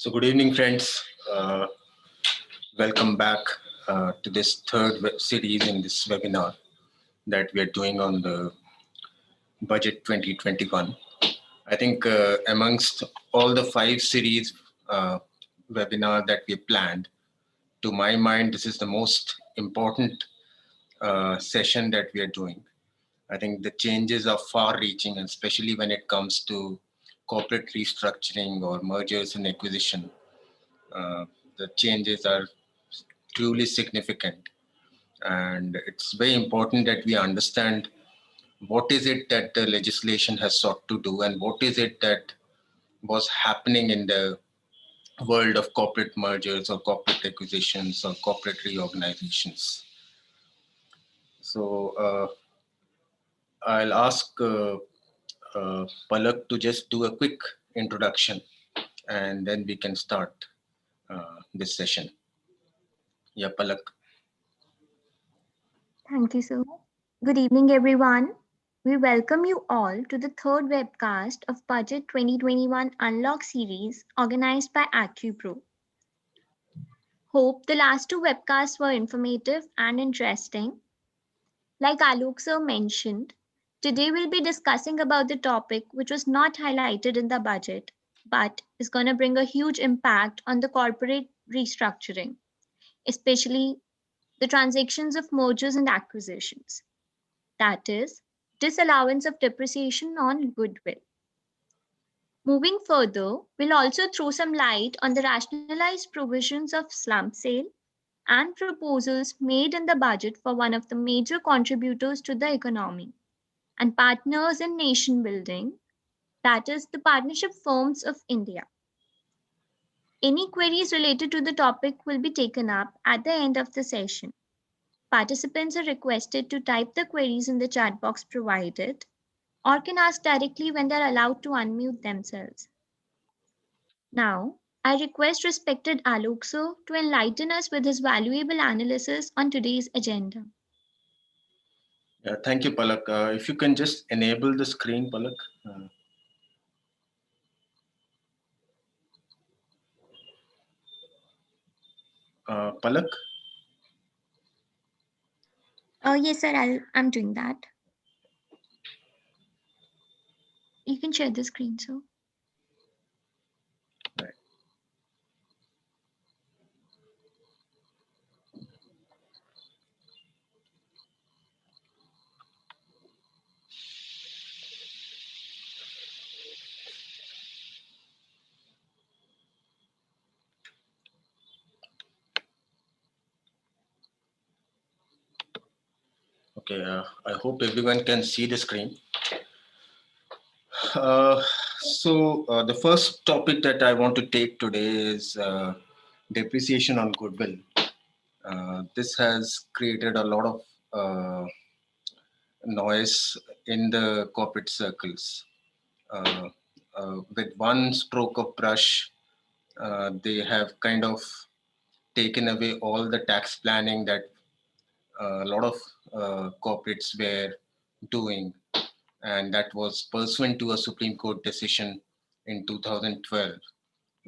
So good evening, friends. Welcome back to this third series in this webinar that we are doing on the budget 2021. I think amongst all the 5 series webinar that we planned, to my mind, this is the most important session that we are doing. I think the changes are far-reaching, and especially when it comes to corporate restructuring or mergers and acquisition. Uh, the changes are truly significant, and it's very important that we understand what is it that the legislation has sought to do and what is it that was happening in the world of corporate mergers or corporate acquisitions or corporate reorganizations. So I'll ask Palak to just do a quick introduction, and then we can start this session. Yeah, Palak. Thank you, sir. Good evening, everyone. We welcome you all to the third webcast of Budget 2021 Unlock series organized by AccuPro. Hope the last 2 webcasts were informative and interesting. Like Alok sir mentioned, today we'll be discussing about the topic which was not highlighted in the budget, but is going to bring a huge impact on the corporate restructuring, especially the transactions of mergers and acquisitions. That is, disallowance of depreciation on goodwill. Moving further, we'll also throw some light on the rationalized provisions of slump sale and proposals made in the budget for one of the major contributors to the economy and partners in nation building, that is, the Partnership Firms of India. Any queries related to the topic will be taken up at the end of the session. Participants are requested to type the queries in the chat box provided or can ask directly when they're allowed to unmute themselves. Now, I request respected Alok sir to enlighten us with his valuable analysis on today's agenda. Yeah, thank you, Palak. If you can just enable the screen, Palak. Palak? Yes, sir, I'm doing that. You can share the screen, sir. Right. Okay, I hope everyone can see the screen. So the first topic that I want to take today is depreciation on goodwill. This has created a lot of noise in the corporate circles. Uh, with one stroke of brush, they have kind of taken away all the tax planning that a lot of corporates were doing, and that was pursuant to a Supreme Court decision in 2012,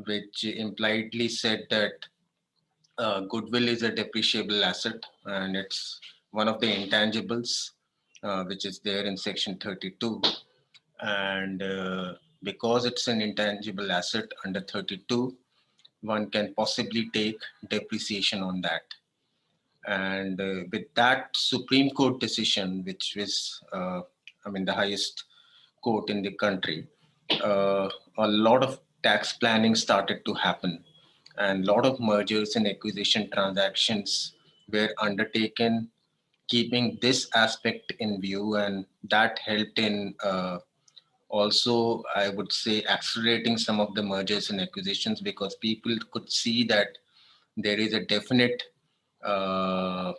which impliedly said that goodwill is a depreciable asset and it's one of the intangibles, which is there in Section 32. And because it's an intangible asset under 32, one can possibly take depreciation on that. And with that Supreme Court decision, which was, the highest court in the country, a lot of tax planning started to happen, and a lot of mergers and acquisition transactions were undertaken keeping this aspect in view, and that helped in also, I would say, accelerating some of the mergers and acquisitions, because people could see that there is a definite uh,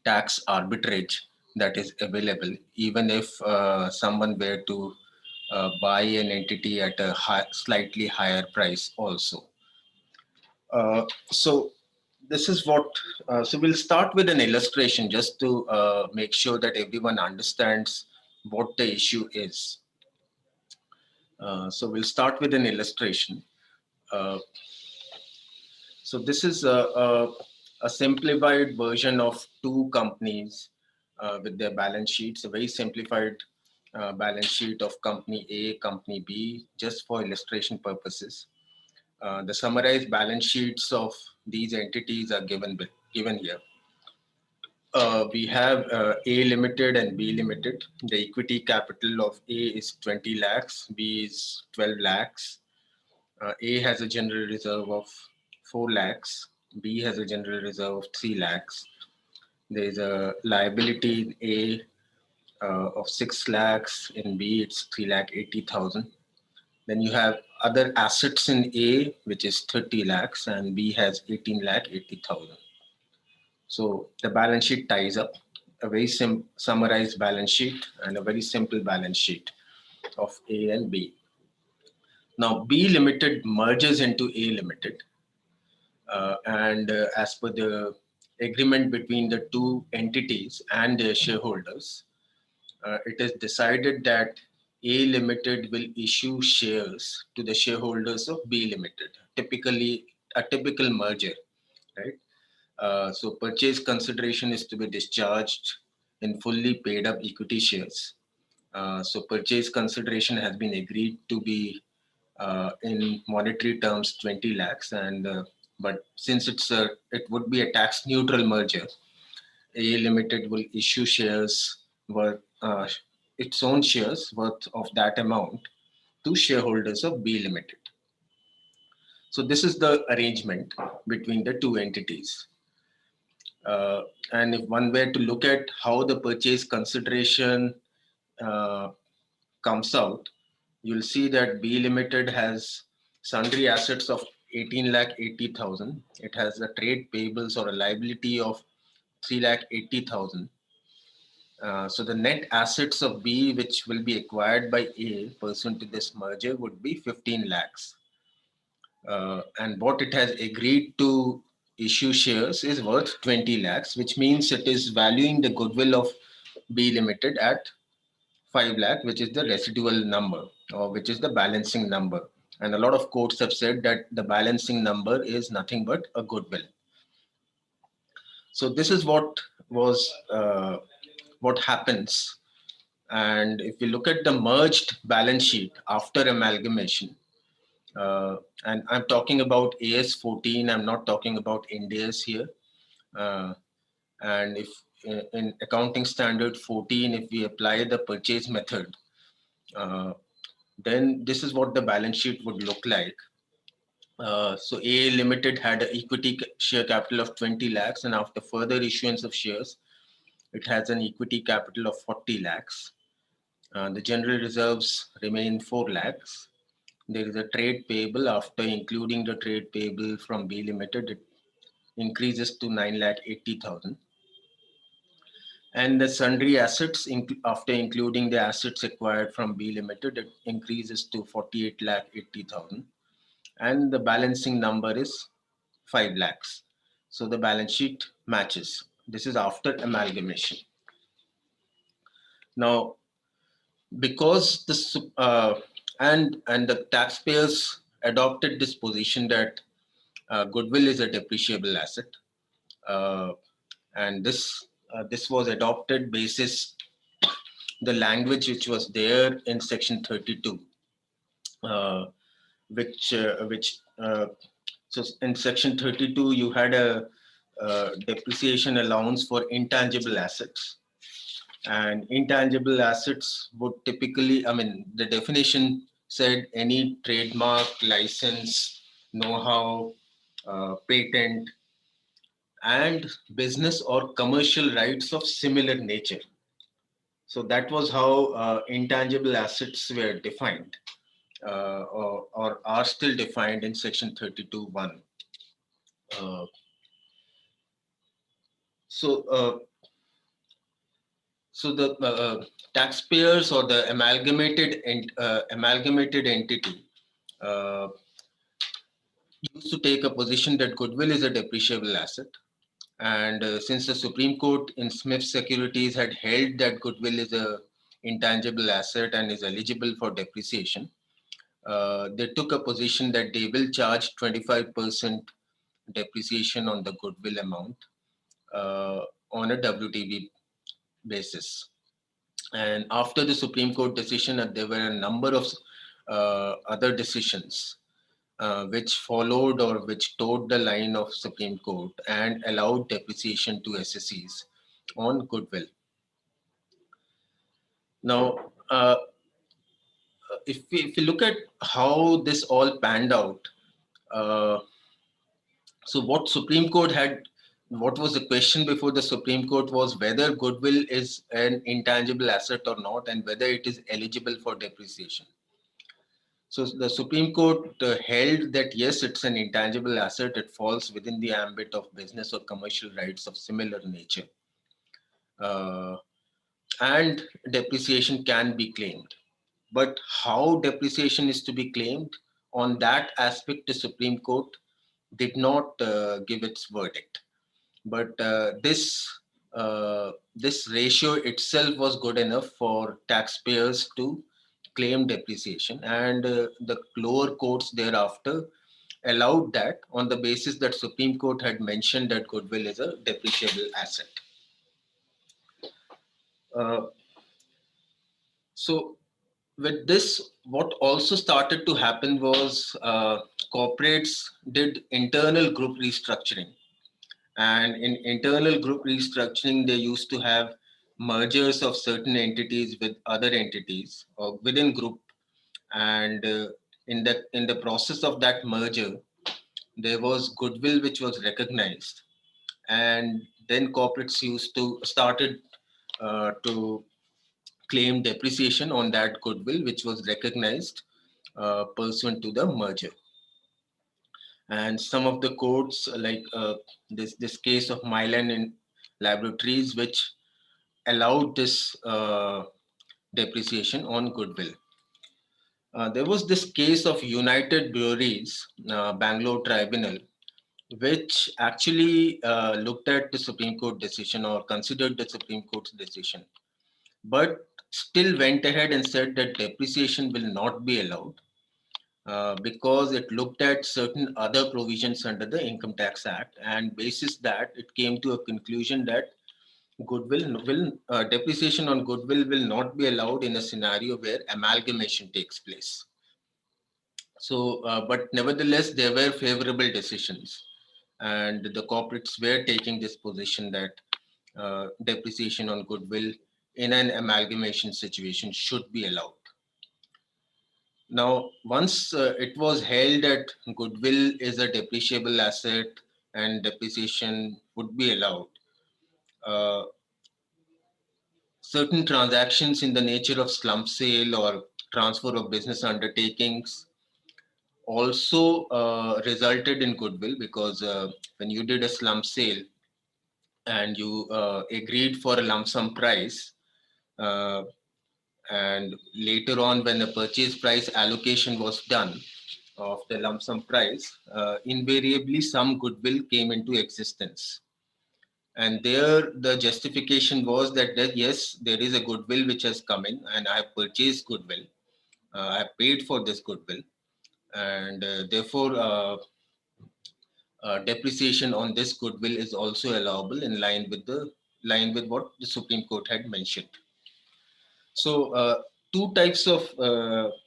tax arbitrage that is available, even if someone were to buy an entity at a slightly higher price also. So this is what, so we'll start with an illustration just to make sure that everyone understands what the issue is. So we'll start with an illustration. Uh, so this is a simplified version of two companies with their balance sheets, a very simplified balance sheet of company A, company B, just for illustration purposes. The summarized balance sheets of these entities are given here. We have A Limited and B Limited. The equity capital of A is 20 lakhs, B is 12 lakhs. A has a general reserve of 4 lakhs, B has a general reserve of 3 lakhs. There is a liability in A of 6 lakhs, in B it's 3 lakh 80,000. Then you have other assets in A, which is 30 lakhs, and B has 18 lakh 80,000. So the balance sheet ties up a very summarized balance sheet and a very simple balance sheet of A and B. Now B Limited merges into A Limited, and as per the agreement between the two entities and their shareholders, it is decided that A Limited will issue shares to the shareholders of B Limited, typically a typical merger, right? So purchase consideration is to be discharged in fully paid up equity shares. So purchase consideration has been agreed to be in monetary terms 20 lakhs, and but since it would be a tax neutral merger, A Limited will issue shares worth its own shares worth of that amount to shareholders of B Limited. So this is the arrangement between the two entities. And if one were to look at how the purchase consideration uh, comes out, you'll see that B Limited has sundry assets of 18 lakh 80,000. It has a trade payables or a liability of 3 lakh 80,000. So the net assets of B, which will be acquired by A pursuant to this merger, would be 15 lakhs. And what it has agreed to issue shares is worth 20 lakhs, which means it is valuing the goodwill of B Limited at 5 lakh, which is the residual number, or which is the balancing number. And a lot of courts have said that the balancing number is nothing but a goodwill. So this is what happens. And if we look at the merged balance sheet after amalgamation, and I'm talking about AS 14, I'm not talking about Ind AS here. And if in accounting standard 14, if we apply the purchase method, then this is what the balance sheet would look like. So A Limited had an equity share capital of 20 lakhs, and after further issuance of shares, it has an equity capital of 40 lakhs. The general reserves remain 4 lakhs. There is a trade payable. After including the trade payable from B Limited, it increases to 9 lakh 80,000. And the sundry assets, after including the assets acquired from B Limited, it increases to 48 lakh 80,000. And the balancing number is 5 lakhs. So the balance sheet matches. This is after amalgamation. Now, because this and the taxpayers adopted this position that goodwill is a depreciable asset, and this was adopted basis the language which was there in section 32, which so in section 32 you had a depreciation allowance for intangible assets, and intangible assets would typically, I mean, the definition said any trademark, license, know-how, patent, and business or commercial rights of similar nature. So that was how intangible assets were defined, or are still defined in section 32(1). Uh, so, so the taxpayers or the amalgamated entity uh, used to take a position that goodwill is a depreciable asset. And since the Supreme Court in Smith Securities had held that goodwill is a intangible asset and is eligible for depreciation, they took a position that they will charge 25% depreciation on the goodwill amount uh, on a WTV basis. And after the Supreme Court decision, there were a number of other decisions which followed or which towed the line of Supreme Court and allowed depreciation to SSEs on goodwill. Now, if we look at how this all panned out, uh, so what was the question before the Supreme Court was whether goodwill is an intangible asset or not, and whether it is eligible for depreciation. So the Supreme Court held that yes, it's an intangible asset. It falls within the ambit of business or commercial rights of similar nature, uh, and depreciation can be claimed. But how depreciation is to be claimed, on that aspect, the Supreme Court did not give its verdict. But this ratio itself was good enough for taxpayers to claim depreciation, and the lower courts thereafter allowed that on the basis that Supreme Court had mentioned that goodwill is a depreciable asset. Uh, so with this, what also started to happen was corporates did internal group restructuring. And in internal group restructuring, they used to have mergers of certain entities with other entities or within group. And in the process of that merger, there was goodwill which was recognized, and then corporates used to started to claim depreciation on that goodwill which was recognized pursuant to the merger. And some of the courts, like this case of Mylan in Laboratories, which allowed this depreciation on goodwill. There was this case of United Breweries, Bangalore Tribunal, which actually looked at the Supreme Court decision or considered the Supreme Court's decision, but still went ahead and said that depreciation will not be allowed because it looked at certain other provisions under the Income Tax Act, and basis that it came to a conclusion that depreciation on goodwill will not be allowed in a scenario where amalgamation takes place. So, but nevertheless, there were favorable decisions, and the corporates were taking this position that depreciation on goodwill in an amalgamation situation should be allowed. Now, once it was held that goodwill is a depreciable asset and depreciation would be allowed, uh, certain transactions in the nature of slump sale or transfer of business undertakings also resulted in goodwill, because when you did a slump sale and you agreed for a lump sum price, uh, and later on when the purchase price allocation was done of the lump sum price, invariably some goodwill came into existence. And there the justification was that yes, there is a goodwill which has come in and I have purchased goodwill. I have paid for this goodwill, and therefore depreciation on this goodwill is also allowable in line with what the Supreme Court had mentioned. So two types of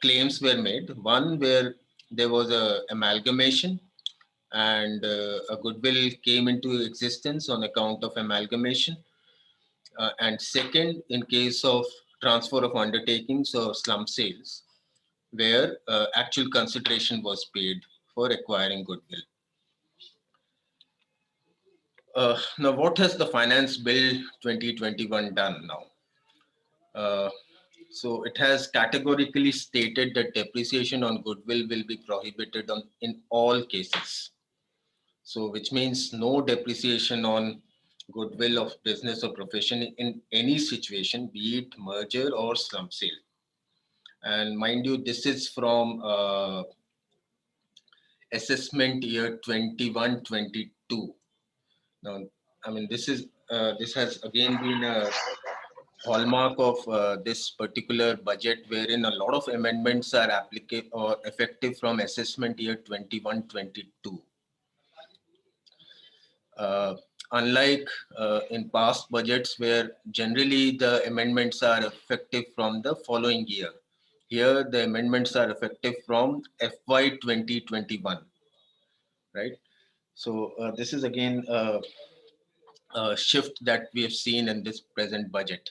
claims were made. One where there was a amalgamation and a goodwill came into existence on account of amalgamation. And second, in case of transfer of undertakings or slump sales, where actual consideration was paid for acquiring goodwill. Now, what has the Finance Bill 2021 done now? So it has categorically stated that depreciation on goodwill will be prohibited in all cases. So which means no depreciation on goodwill of business or profession in any situation, be it merger or slump sale. And mind you, this is from assessment year 21-22. Now, I mean, this has again been a hallmark of this particular budget, wherein a lot of amendments are applicable or effective from assessment year 21-22. Uh, Unlike in past budgets, where generally the amendments are effective from the following year, here the amendments are effective from FY 2021, right? So this is again a shift that we have seen in this present budget.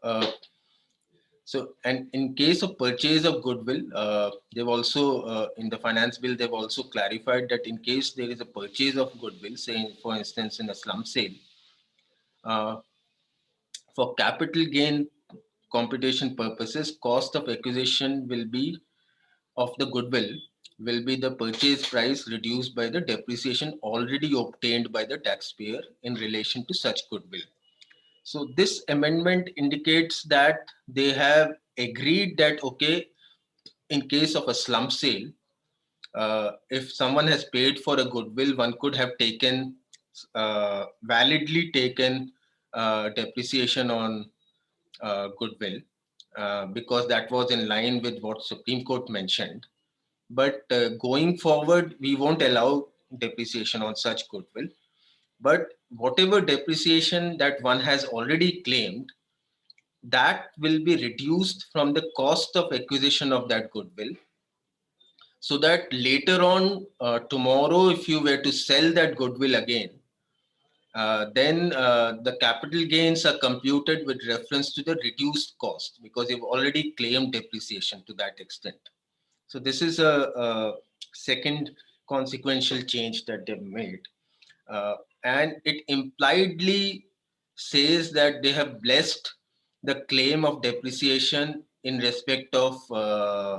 Uh, So, and in case of purchase of goodwill, they've also, in the finance bill, they've also clarified that in case there is a purchase of goodwill, say, for instance, in a slump sale, uh, for capital gain computation purposes, cost of acquisition will be of the goodwill will be the purchase price reduced by the depreciation already obtained by the taxpayer in relation to such goodwill. So this amendment indicates that they have agreed that, okay, in case of a slump sale, if someone has paid for a goodwill, one could have taken validly taken depreciation on goodwill because that was in line with what Supreme Court mentioned. But going forward, we won't allow depreciation on such goodwill. But whatever depreciation that one has already claimed, that will be reduced from the cost of acquisition of that goodwill, so that later on, tomorrow, if you were to sell that goodwill again, then the capital gains are computed with reference to the reduced cost because you've already claimed depreciation to that extent. So this is a second consequential change that they've made. And it impliedly says that they have blessed the claim of depreciation in respect of uh,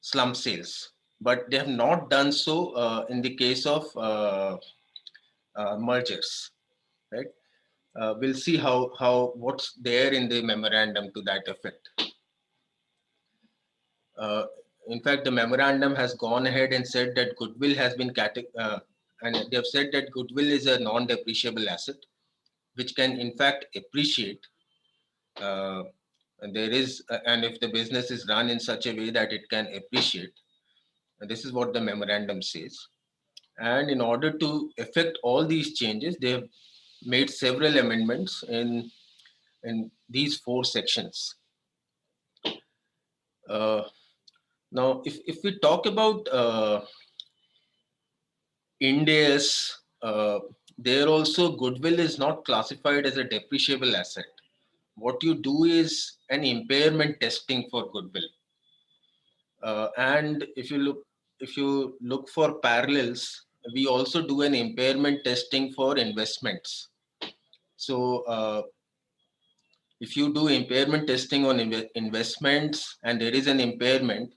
slump sales, but they have not done so in the case of mergers, right? We'll see how what's there in the memorandum to that effect. Uh, in fact, the memorandum has gone ahead and said that goodwill has been and they have said that goodwill is a non-depreciable asset, which can in fact appreciate. And there is, and if the business is run in such a way that it can appreciate, and this is what the memorandum says. And in order to effect all these changes, they have made several amendments in these four sections. Uh, Now, if we talk about Ind AS, there also goodwill is not classified as a depreciable asset. What you do is an impairment testing for goodwill. And if you look for parallels, we also do an impairment testing for investments. So if you do impairment testing on investments and there is an impairment,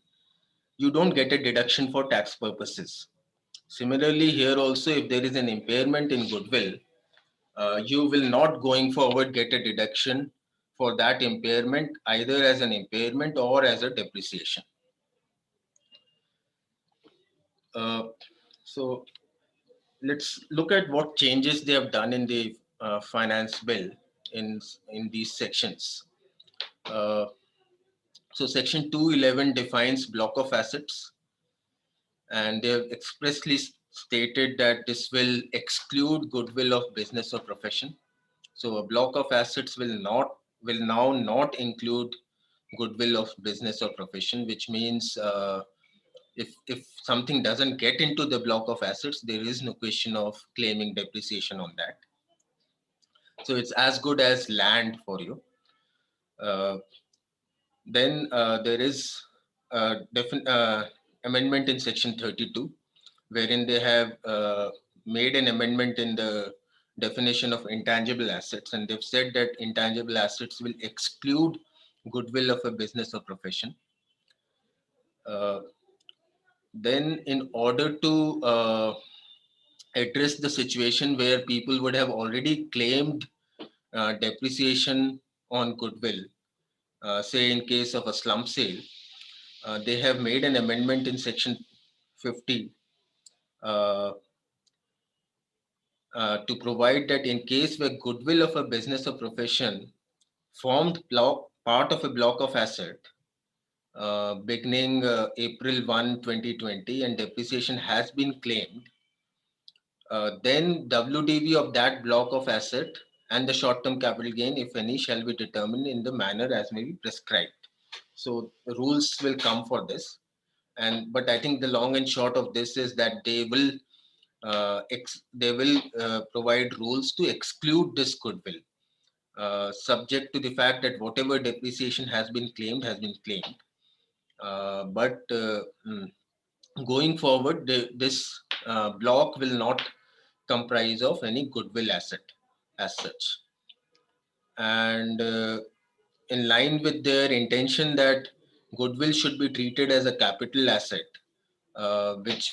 you don't get a deduction for tax purposes. Similarly, here also, if there is an impairment in goodwill, you will not going forward get a deduction for that impairment either as an impairment or as a depreciation. Uh, so let's look at what changes they have done in the finance bill in these sections. Uh, so section 211 defines block of assets, and they have expressly stated that this will exclude goodwill of business or profession. So a block of assets will now not include goodwill of business or profession, which means if something doesn't get into the block of assets, there is no question of claiming depreciation on that. So it's as good as land for you. Uh, then there is amendment in section 32, wherein they have made an amendment in the definition of intangible assets, and they've said that intangible assets will exclude goodwill of a business or profession. Then, in order to address the situation where people would have already claimed depreciation on goodwill, say in case of a slump sale, they have made an amendment in section 50 to provide that in case where goodwill of a business or profession formed part of a block of asset beginning April 1, 2020, and depreciation has been claimed, then WDV of that block of asset and the short-term capital gain, if any, shall be determined in the manner as may be prescribed. So rules will come for this, but I think the long and short of this is that they will provide rules to exclude this goodwill, subject to the fact that whatever depreciation has been claimed has been claimed. Going forward, this block will not comprise of any goodwill asset as such. And in line with their intention that goodwill should be treated as a capital asset, which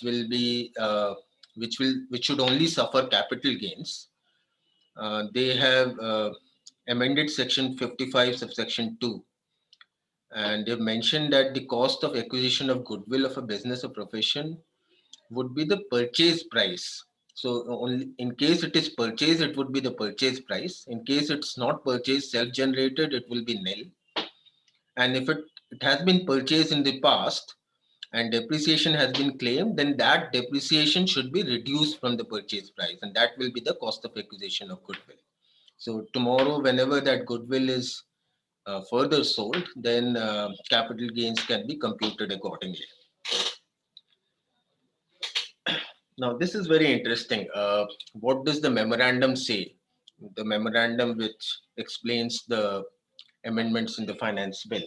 should only suffer capital gains, they have amended section 55 subsection 2, and they've mentioned that the cost of acquisition of goodwill of a business or profession would be the purchase price. So only in case it is purchased, it would be the purchase price. In case it's not purchased, self-generated, it will be nil. And if it has been purchased in the past and depreciation has been claimed, then that depreciation should be reduced from the purchase price, and that will be the cost of acquisition of goodwill. So tomorrow, whenever that goodwill is further sold, then capital gains can be computed accordingly. Now, this is very interesting. What does the memorandum say? The memorandum which explains the amendments in the finance bill.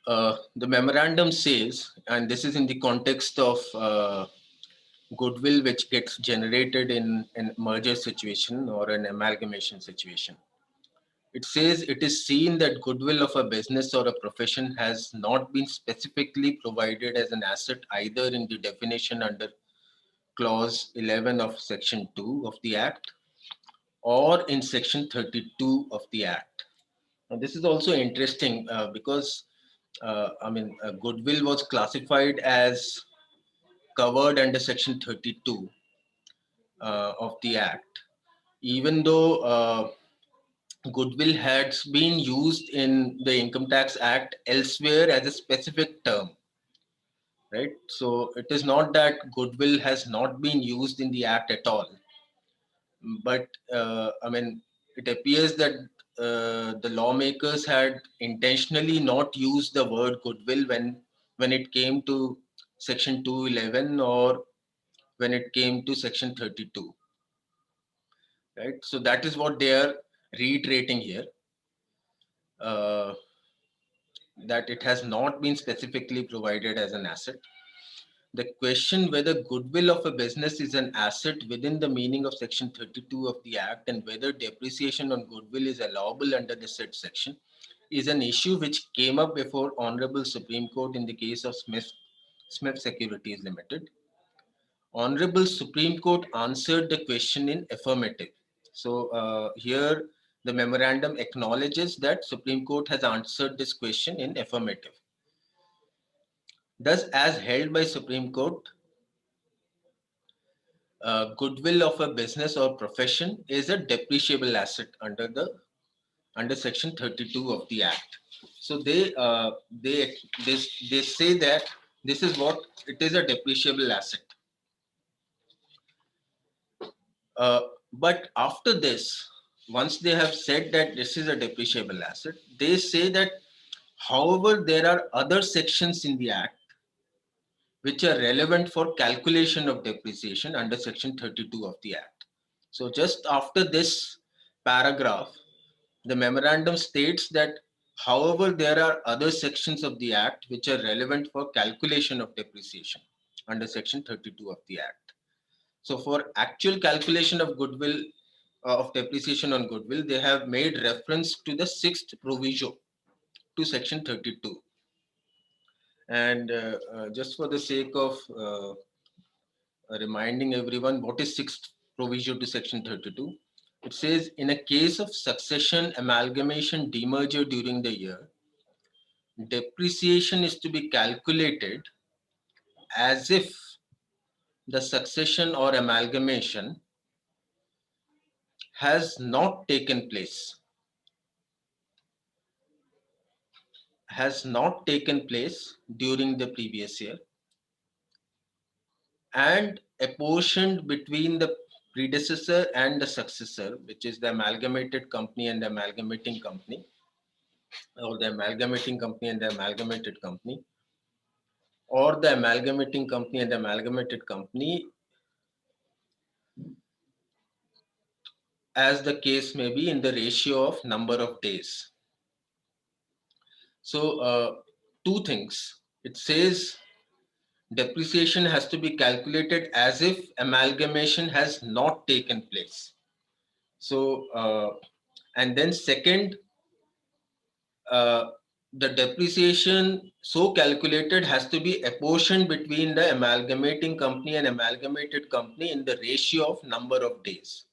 The memorandum says, and this is in the context of goodwill which gets generated in a merger situation or an amalgamation situation. It says it is seen that goodwill of a business or a profession has not been specifically provided as an asset either in the definition under clause 11 of section 2 of the Act or in section 32 of the Act. Now, this is also interesting because goodwill was classified as covered under section 32 of the Act, even though goodwill has been used in the Income Tax Act elsewhere as a specific term, right? So it is not that goodwill has not been used in the Act at all, but it appears that the lawmakers had intentionally not used the word goodwill when it came to section 211 or when it came to section 32, right? So that is what they are reiterating here, that it has not been specifically provided as an asset. The question whether goodwill of a business is an asset within the meaning of section 32 of the Act and whether depreciation on goodwill is allowable under the said section is an issue which came up before Honorable Supreme Court in the case of Smith Securities Limited. Honorable Supreme Court answered the question in affirmative. So here the memorandum acknowledges that Supreme Court has answered this question in affirmative. Thus, as held by Supreme Court, goodwill of a business or profession is a depreciable asset under section 32 of the Act. So they say that this is what it is, a depreciable asset. But after this, once they have said that this is a depreciable asset, they say that, however, there are other sections in the Act which are relevant for calculation of depreciation under section 32 of the Act. So just after this paragraph, the memorandum states that However, there are other sections of the Act which are relevant for calculation of depreciation under Section 32 of the Act. So for actual calculation of goodwill, of depreciation on goodwill, they have made reference to the sixth proviso to Section 32. And just for the sake of reminding everyone, what is sixth proviso to Section 32? It says, in a case of succession, amalgamation, demerger during the year, depreciation is to be calculated as if the succession or amalgamation has not taken place, during the previous year, and apportioned between the predecessor and the successor, which is the amalgamated company and the amalgamating company, or the amalgamating company and the amalgamated company, or the amalgamating company and the amalgamated company, as the case may be, in the ratio of number of days. So two things. It says depreciation has to be calculated as if amalgamation has not taken place. So and then second, the depreciation so calculated has to be apportioned between the amalgamating company and amalgamated company in the ratio of number of days.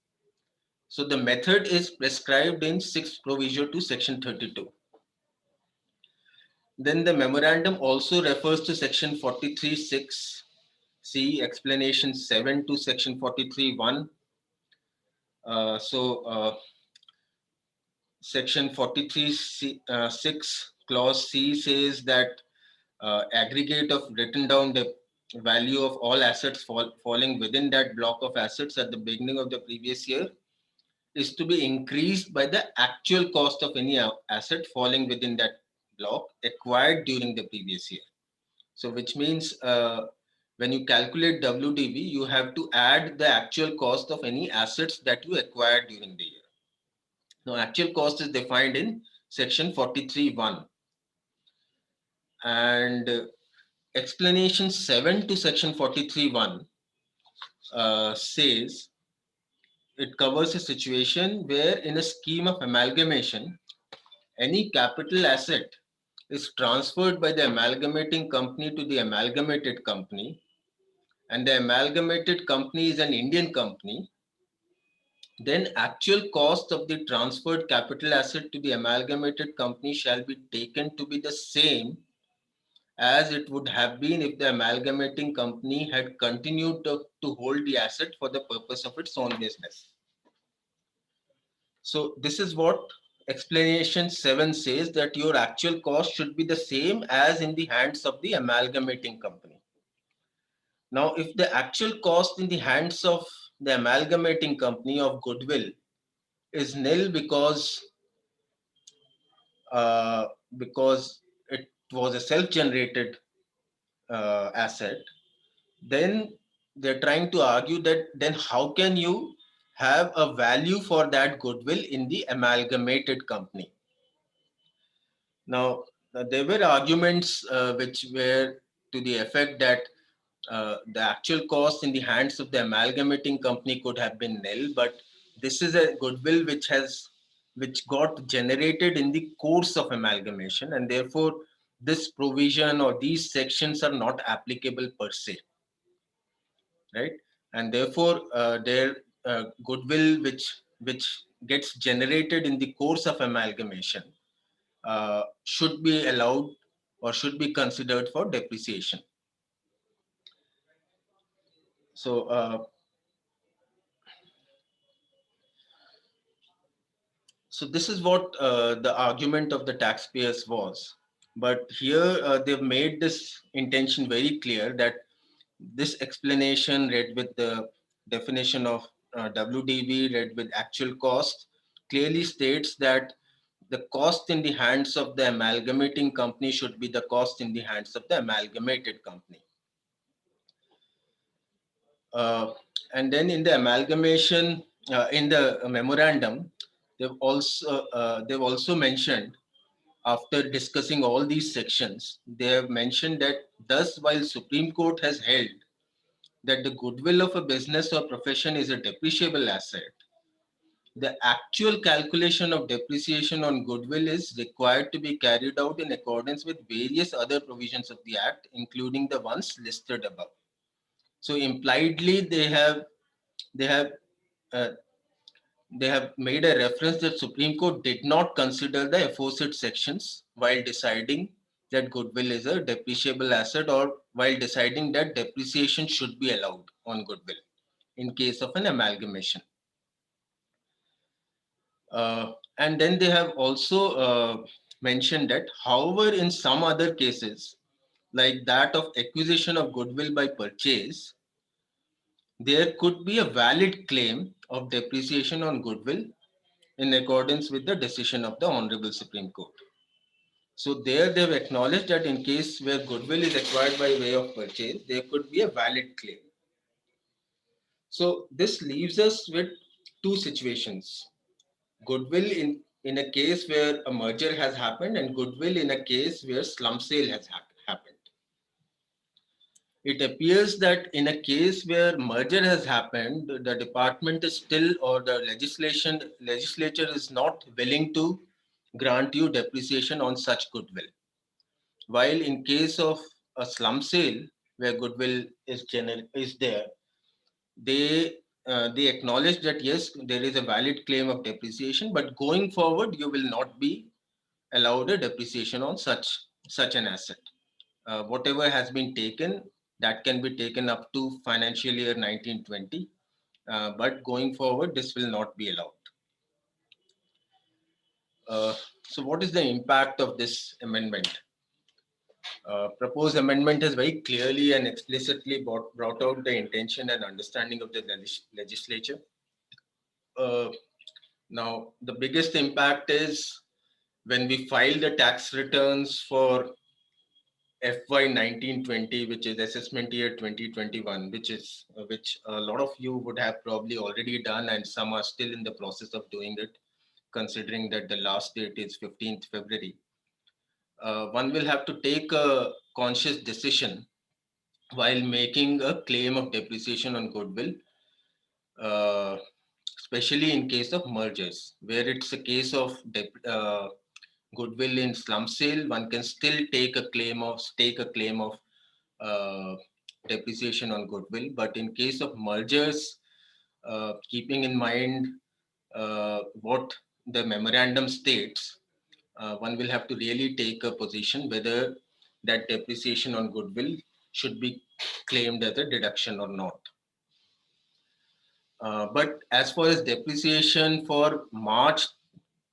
So the method is prescribed in 6th proviso to Section 32. Then the memorandum also refers to Section 43(6), see explanation 7 to Section 43(1). Section 43(6) clause C says that aggregate of written down the value of all assets falling within that block of assets at the beginning of the previous year is to be increased by the actual cost of any asset falling within that block acquired during the previous year. So which means when you calculate WDV, you have to add the actual cost of any assets that you acquired during the year. Now, actual cost is defined in Section 43(1). And explanation 7 to Section 43(1) says it covers a situation where in a scheme of amalgamation, any capital asset is transferred by the amalgamating company to the amalgamated company, and the amalgamated company is an Indian company, then actual cost of the transferred capital asset to the amalgamated company shall be taken to be the same as it would have been if the amalgamating company had continued to hold the asset for the purpose of its own business. So this is what explanation 7 says, that your actual cost should be the same as in the hands of the amalgamating company. Now, if the actual cost in the hands of the amalgamating company of goodwill is nil because it was a self-generated asset, then they're trying to argue that then how can you have a value for that goodwill in the amalgamated company? Now, there were arguments which were to the effect that the actual cost in the hands of the amalgamating company could have been nil, but this is a goodwill which got generated in the course of amalgamation, and therefore this provision or these sections are not applicable per se, right? And therefore their goodwill which gets generated in the course of amalgamation should be allowed or should be considered for depreciation. So this is what the argument of the taxpayers was. But here they've made this intention very clear that this explanation read with the definition of WDV read with actual cost clearly states that the cost in the hands of the amalgamating company should be the cost in the hands of the amalgamated company. And then in the amalgamation, in the memorandum, they've also mentioned after discussing all these sections, they have mentioned that thus, while Supreme Court has held that the goodwill of a business or profession is a depreciable asset, the actual calculation of depreciation on goodwill is required to be carried out in accordance with various other provisions of the Act, including the ones listed above. So impliedly, they have uh, they have made a reference that Supreme Court did not consider the aforesaid sections while deciding that goodwill is a depreciable asset, or while deciding that depreciation should be allowed on goodwill in case of an amalgamation. And then they have also mentioned that, however, in some other cases, like that of acquisition of goodwill by purchase, there could be a valid claim of depreciation on goodwill in accordance with the decision of the Honorable Supreme Court. So there they have acknowledged that in case where goodwill is acquired by way of purchase, there could be a valid claim. So this leaves us with two situations. Goodwill in a case where a merger has happened, and goodwill in a case where slump sale has happened. It appears that in a case where merger has happened, the department is still, or the legislature is not willing to grant you depreciation on such goodwill. While in case of a slump sale where goodwill is there, they acknowledge that yes, there is a valid claim of depreciation, but going forward you will not be allowed a depreciation on such an asset. Whatever has been taken, that can be taken up to financial year 1920, but going forward this will not be allowed. So what is the impact of this amendment? Proposed amendment has very clearly and explicitly brought out the intention and understanding of the legislature. Now, the biggest impact is when we file the tax returns for FY 1920, which is assessment year 2021, which a lot of you would have probably already done, and some are still in the process of doing it, considering that the last date is 15th February. One will have to take a conscious decision while making a claim of depreciation on goodwill, uh, especially in case of mergers, where it's a case of goodwill in slump sale. One can still take a claim of uh, depreciation on goodwill, but in case of mergers, keeping in mind what the memorandum states, one will have to really take a position whether that depreciation on goodwill should be claimed as a deduction or not. But as far as depreciation for March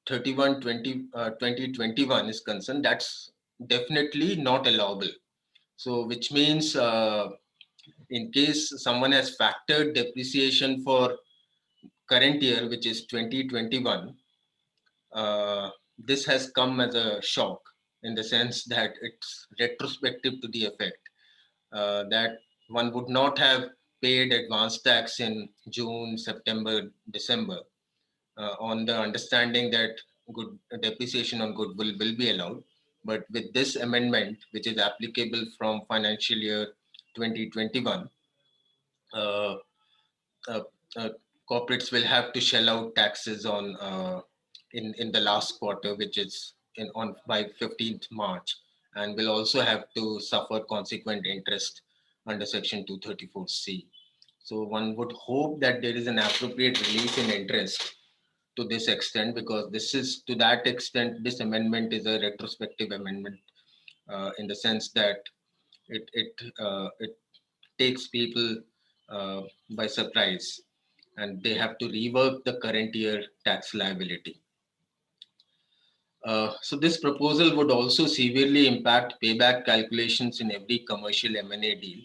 31, 2021 is concerned, that's definitely not allowable. So, which means in case someone has factored depreciation for current year, which is 2021, this has come as a shock in the sense that it's retrospective to the effect that one would not have paid advance tax in June, September, December on the understanding that good depreciation on goodwill will be allowed. But with this amendment, which is applicable from financial year 2021, uh, uh, uh, corporates will have to shell out taxes on in the last quarter, which is in on by 15th March, and will also have to suffer consequent interest under Section 234C. So one would hope that there is an appropriate relief in interest to this extent, because this is to that extent this amendment is a retrospective amendment in the sense that it takes people by surprise, and they have to rework the current year tax liability. So this proposal would also severely impact payback calculations in every commercial M&A deal,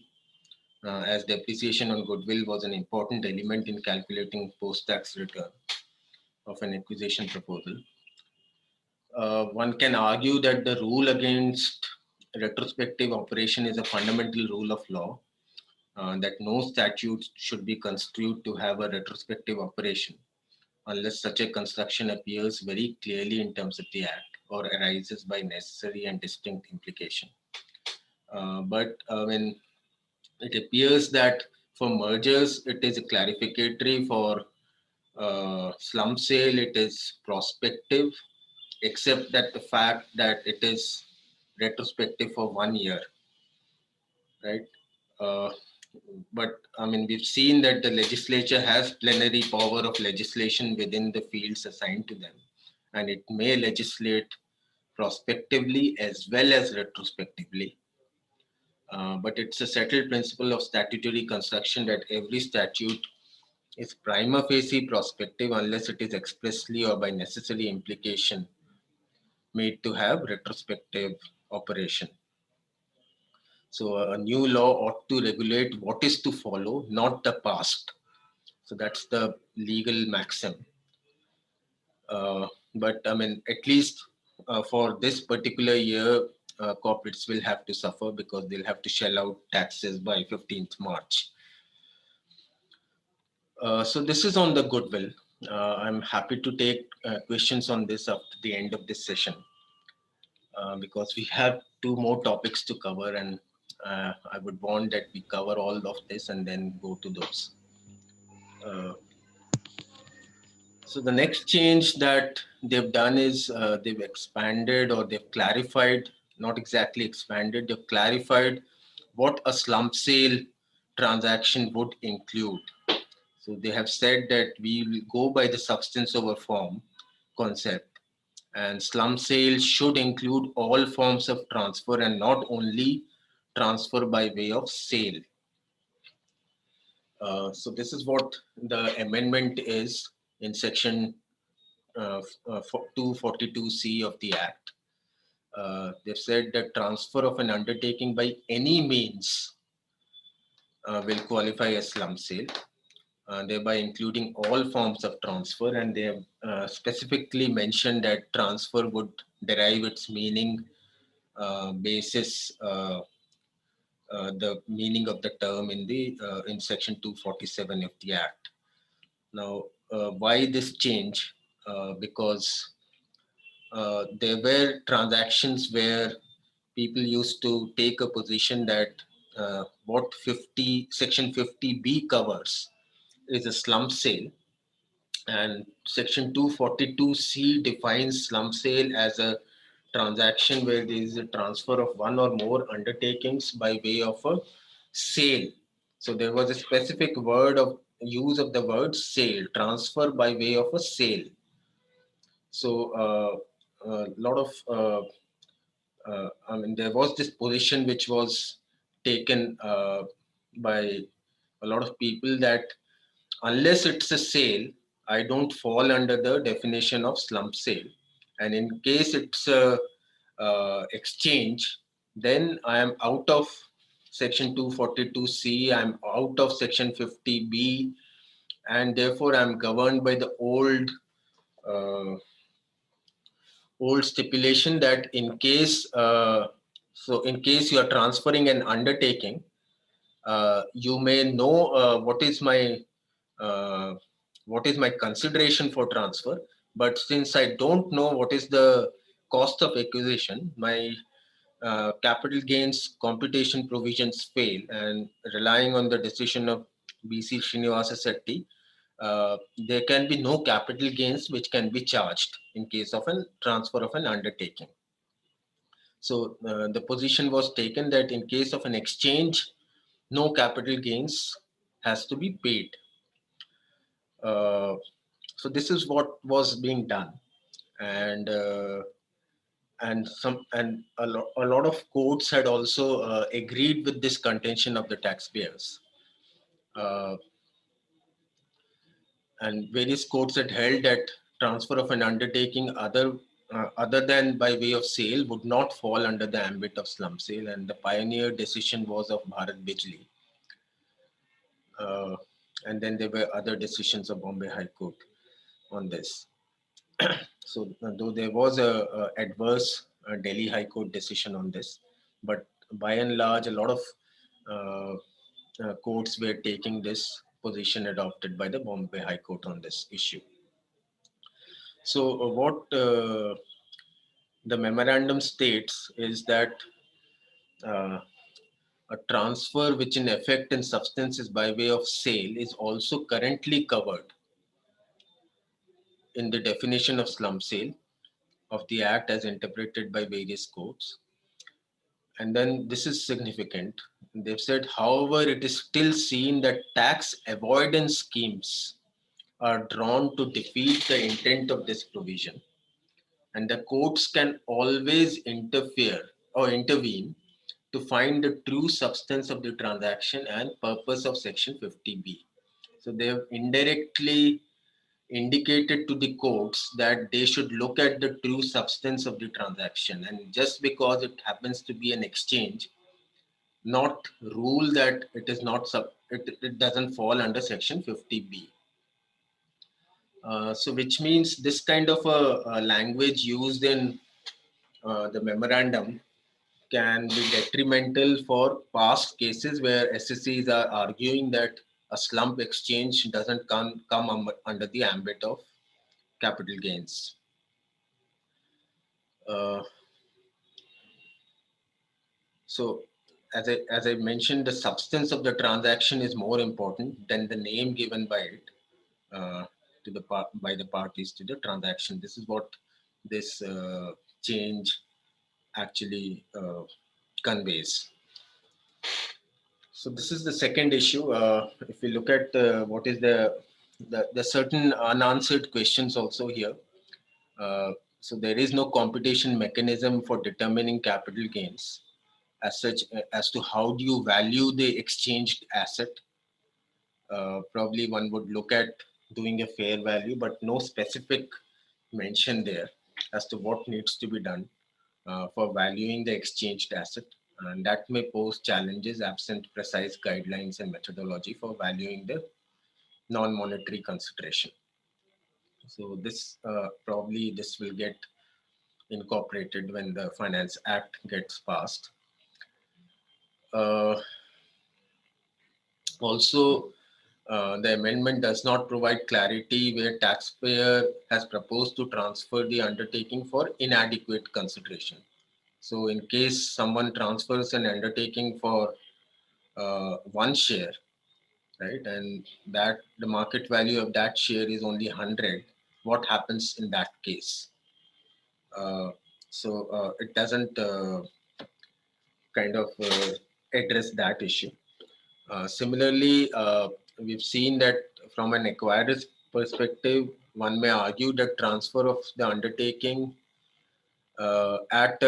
as depreciation on goodwill was an important element in calculating post-tax return of an acquisition proposal. One can argue that the rule against retrospective operation is a fundamental rule of law, that no statute should be construed to have a retrospective operation unless such a construction appears very clearly in terms of the Act or arises by necessary and distinct implication. But when it appears that for mergers, it is clarificatory. For slump sale, it is prospective, except that the fact that it is retrospective for 1 year, right? Uh, but I mean, we've seen that the legislature has plenary power of legislation within the fields assigned to them, and it may legislate prospectively as well as retrospectively. But it's a settled principle of statutory construction that every statute is prima facie prospective unless it is expressly or by necessary implication made to have retrospective operation. So a new law ought to regulate what is to follow, not the past. So that's the legal maxim. But I mean, at least for this particular year, corporates will have to suffer because they'll have to shell out taxes by 15th March. So this is on the goodwill. I'm happy to take questions on this after the end of this session because we have two more topics to cover, and I would want that we cover all of this and then go to those. So the next change that they've done is they've expanded or they've clarified, not exactly expanded, they've clarified what a slump sale transaction would include. So they have said that we will go by the substance over form concept, and slump sale should include all forms of transfer and not only transfer by way of sale. So this is what the amendment is in section 242C of the Act. They've said that transfer of an undertaking by any means will qualify as slump sale, thereby including all forms of transfer. And they have specifically mentioned that transfer would derive its meaning basis the meaning of the term in the in section 247 of the Act. Now, why this change? Because there were transactions where people used to take a position that what section 50B covers is a slump sale, and section 242C defines slump sale as a transaction where there is a transfer of one or more undertakings by way of a sale. So there was a specific word of use of the word sale, transfer by way of a sale. So a lot of I mean, there was this position which was taken by a lot of people that unless it's a sale, I don't fall under the definition of slump sale. And in case it's a exchange, then I am out of section 242C, I'm out of section 50B, and therefore I'm governed by the uh, old stipulation that in case in case you are transferring an undertaking, you may know uh, what is my consideration for transfer, but since I don't know what is the cost of acquisition, my capital gains computation provisions fail, and relying on the decision of BC Srinivasa Setty, there can be no capital gains which can be charged in case of a transfer of an undertaking. So the position was taken that in case of an exchange, no capital gains has to be paid. Uh, so this is what was being done, and a lot of courts had also agreed with this contention of the taxpayers. Uh, and various courts had held that transfer of an undertaking other than by way of sale would not fall under the ambit of slump sale, and the pioneer decision was of Bharat Bijli. And then there were other decisions of Bombay High Court on this. So though there was a adverse Delhi High Court decision on this, but by and large, a lot of courts were taking this position adopted by the Bombay High Court on this issue. So what the memorandum states is that uh, a transfer which in effect and substance is by way of sale is also currently covered in the definition of slum sale of the Act as interpreted by various courts. And then this is significant. They've said, however, it is still seen that tax avoidance schemes are drawn to defeat the intent of this provision, and the courts can always interfere or intervene to find the true substance of the transaction and purpose of Section 50B. So they have indirectly indicated to the courts that they should look at the true substance of the transaction. And just because it happens to be an exchange, not rule that it is not it doesn't fall under Section 50B. So which means this kind of a language used in the memorandum can be detrimental for past cases where SSCs are arguing that a slump exchange doesn't come under the ambit of capital gains. Uh, so as I mentioned, the substance of the transaction is more important than the name given by it uh, to the by the parties to the transaction. This is what this change actually conveys. So this is the second issue. If we look at what is the certain unanswered questions also here. So there is no computation mechanism for determining capital gains as such as to how do you value the exchanged asset. Probably one would look at doing a fair value, but no specific mention there as to what needs to be done for valuing the exchanged asset. And that may pose challenges absent precise guidelines and methodology for valuing the non-monetary consideration. So this probably this will get incorporated when the Finance Act gets passed. Also, the amendment does not provide clarity where taxpayer has proposed to transfer the undertaking for inadequate consideration. So in case someone transfers an undertaking for one share, right, and that the market value of that share is only 100, what happens in that case? So it doesn't kind of address that issue. Similarly, we've seen that from an acquirer's perspective, one may argue that transfer of the undertaking at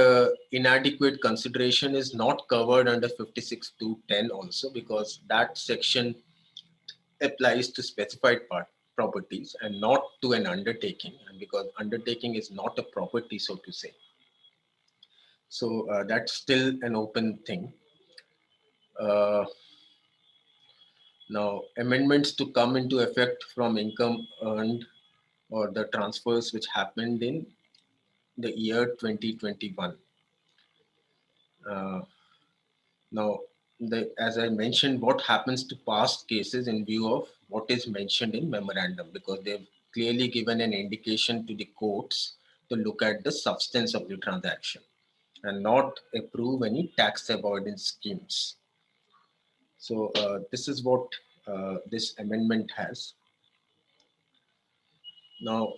inadequate consideration is not covered under 56(2)(10) also, because that section applies to specified properties and not to an undertaking, and because undertaking is not a property, so to say. So that's still an open thing. Now, amendments to come into effect from income earned or the transfers which happened in the year 2021. Now, as I mentioned, what happens to past cases in view of what is mentioned in memorandum, because they've clearly given an indication to the courts to look at the substance of the transaction and not approve any tax avoidance schemes. So this is what this amendment has. Now,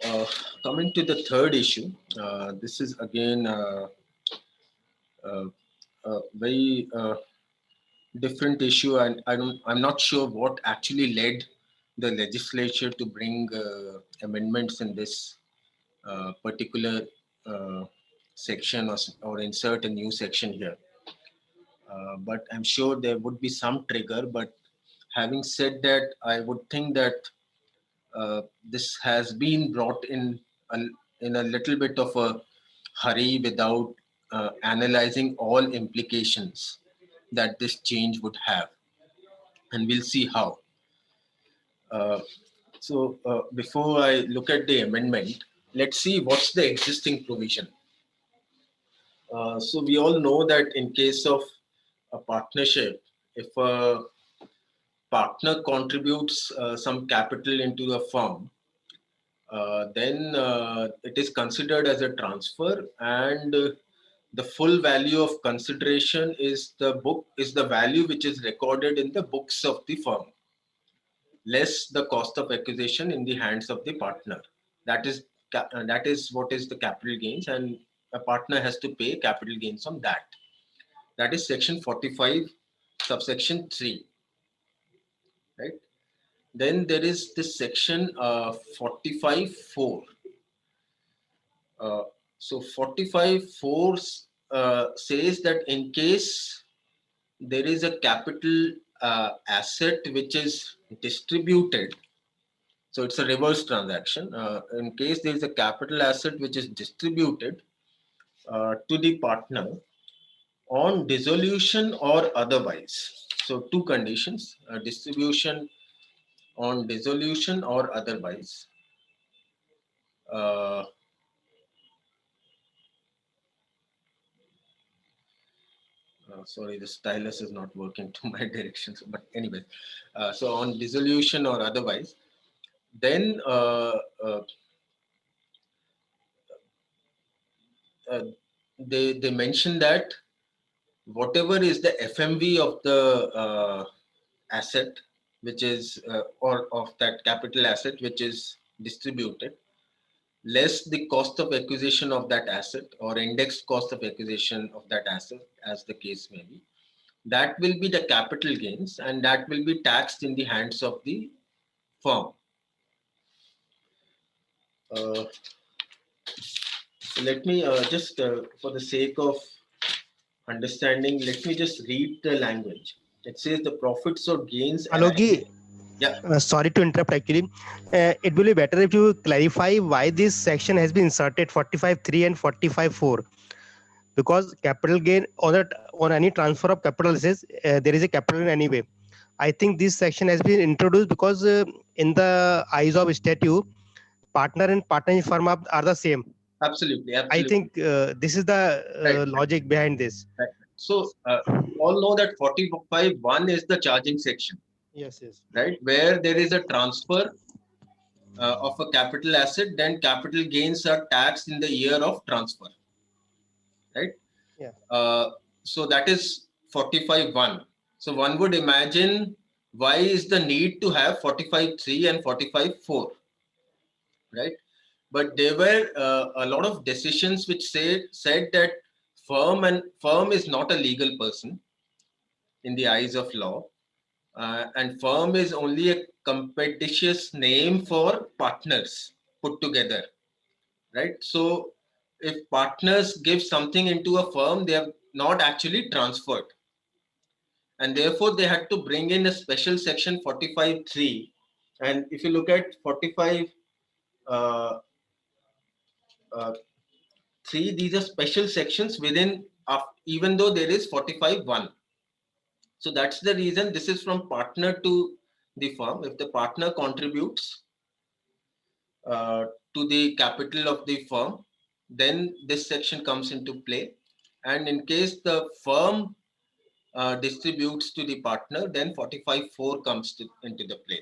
coming to the third issue, this is again a very different issue, and I'm not sure what actually led the legislature to bring amendments in this particular section, or insert a new section here. But I'm sure there would be some trigger. But having said that, I would think that this has been brought in a little bit of a hurry without analyzing all implications that this change would have, and we'll see how. Uh, so before I look at the amendment, let's see what's the existing provision. So we all know that in case of a partnership, if a partner contributes some capital into a firm, then it is considered as a transfer, and the full value of consideration is the value which is recorded in the books of the firm, less the cost of acquisition in the hands of the partner. That is what is the capital gains, and a partner has to pay capital gains on that. That is section 45, subsection 3, right? Then there is this section 45.4. So 45.4 says that in case there is a capital asset which is distributed, so it's a reverse transaction. In case there is a capital asset which is distributed to the partner on dissolution or otherwise. So two conditions: distribution on dissolution or otherwise. Uh, Sorry, the stylus is not working to my directions. But anyway, so on dissolution or otherwise, then they mention that whatever is the FMV of the asset, which is or of that capital asset which is distributed, less the cost of acquisition of that asset or indexed cost of acquisition of that asset, as the case may be, that will be the capital gains, and that will be taxed in the hands of the firm. So let me just, for the sake of understanding, let me just read the language. It says the profits or gains. Alogi, Yeah. sorry to interrupt. Actually, it will be better if you clarify why this section has been inserted 45.3 and 45.4. Because capital gain on any transfer of capital says there is a capital gain anyway. I think this section has been introduced because in the eyes of statute, partner and partnership firm are the same. Absolutely. I think this is the Right. logic behind this. Right. So you all know that 45.1 is the charging section, Yes, yes. right? Where there is a transfer of a capital asset, then capital gains are taxed in the year of transfer, right? Yeah. So that is 45.1. So one would imagine, why is the need to have 45.3 and 45.4, right? But there were a lot of decisions which said that firm is not a legal person in the eyes of law, and firm is only a competitious name for partners put together, right? So if partners give something into a firm, they have not actually transferred, and therefore they had to bring in a special section 45.3. And if you look at 45 uh, 3, these are special sections within, even though there is 45.1. So that's the reason this is from partner to the firm. If the partner contributes to the capital of the firm, then this section comes into play. And in case the firm distributes to the partner, then 45.4 comes into the play.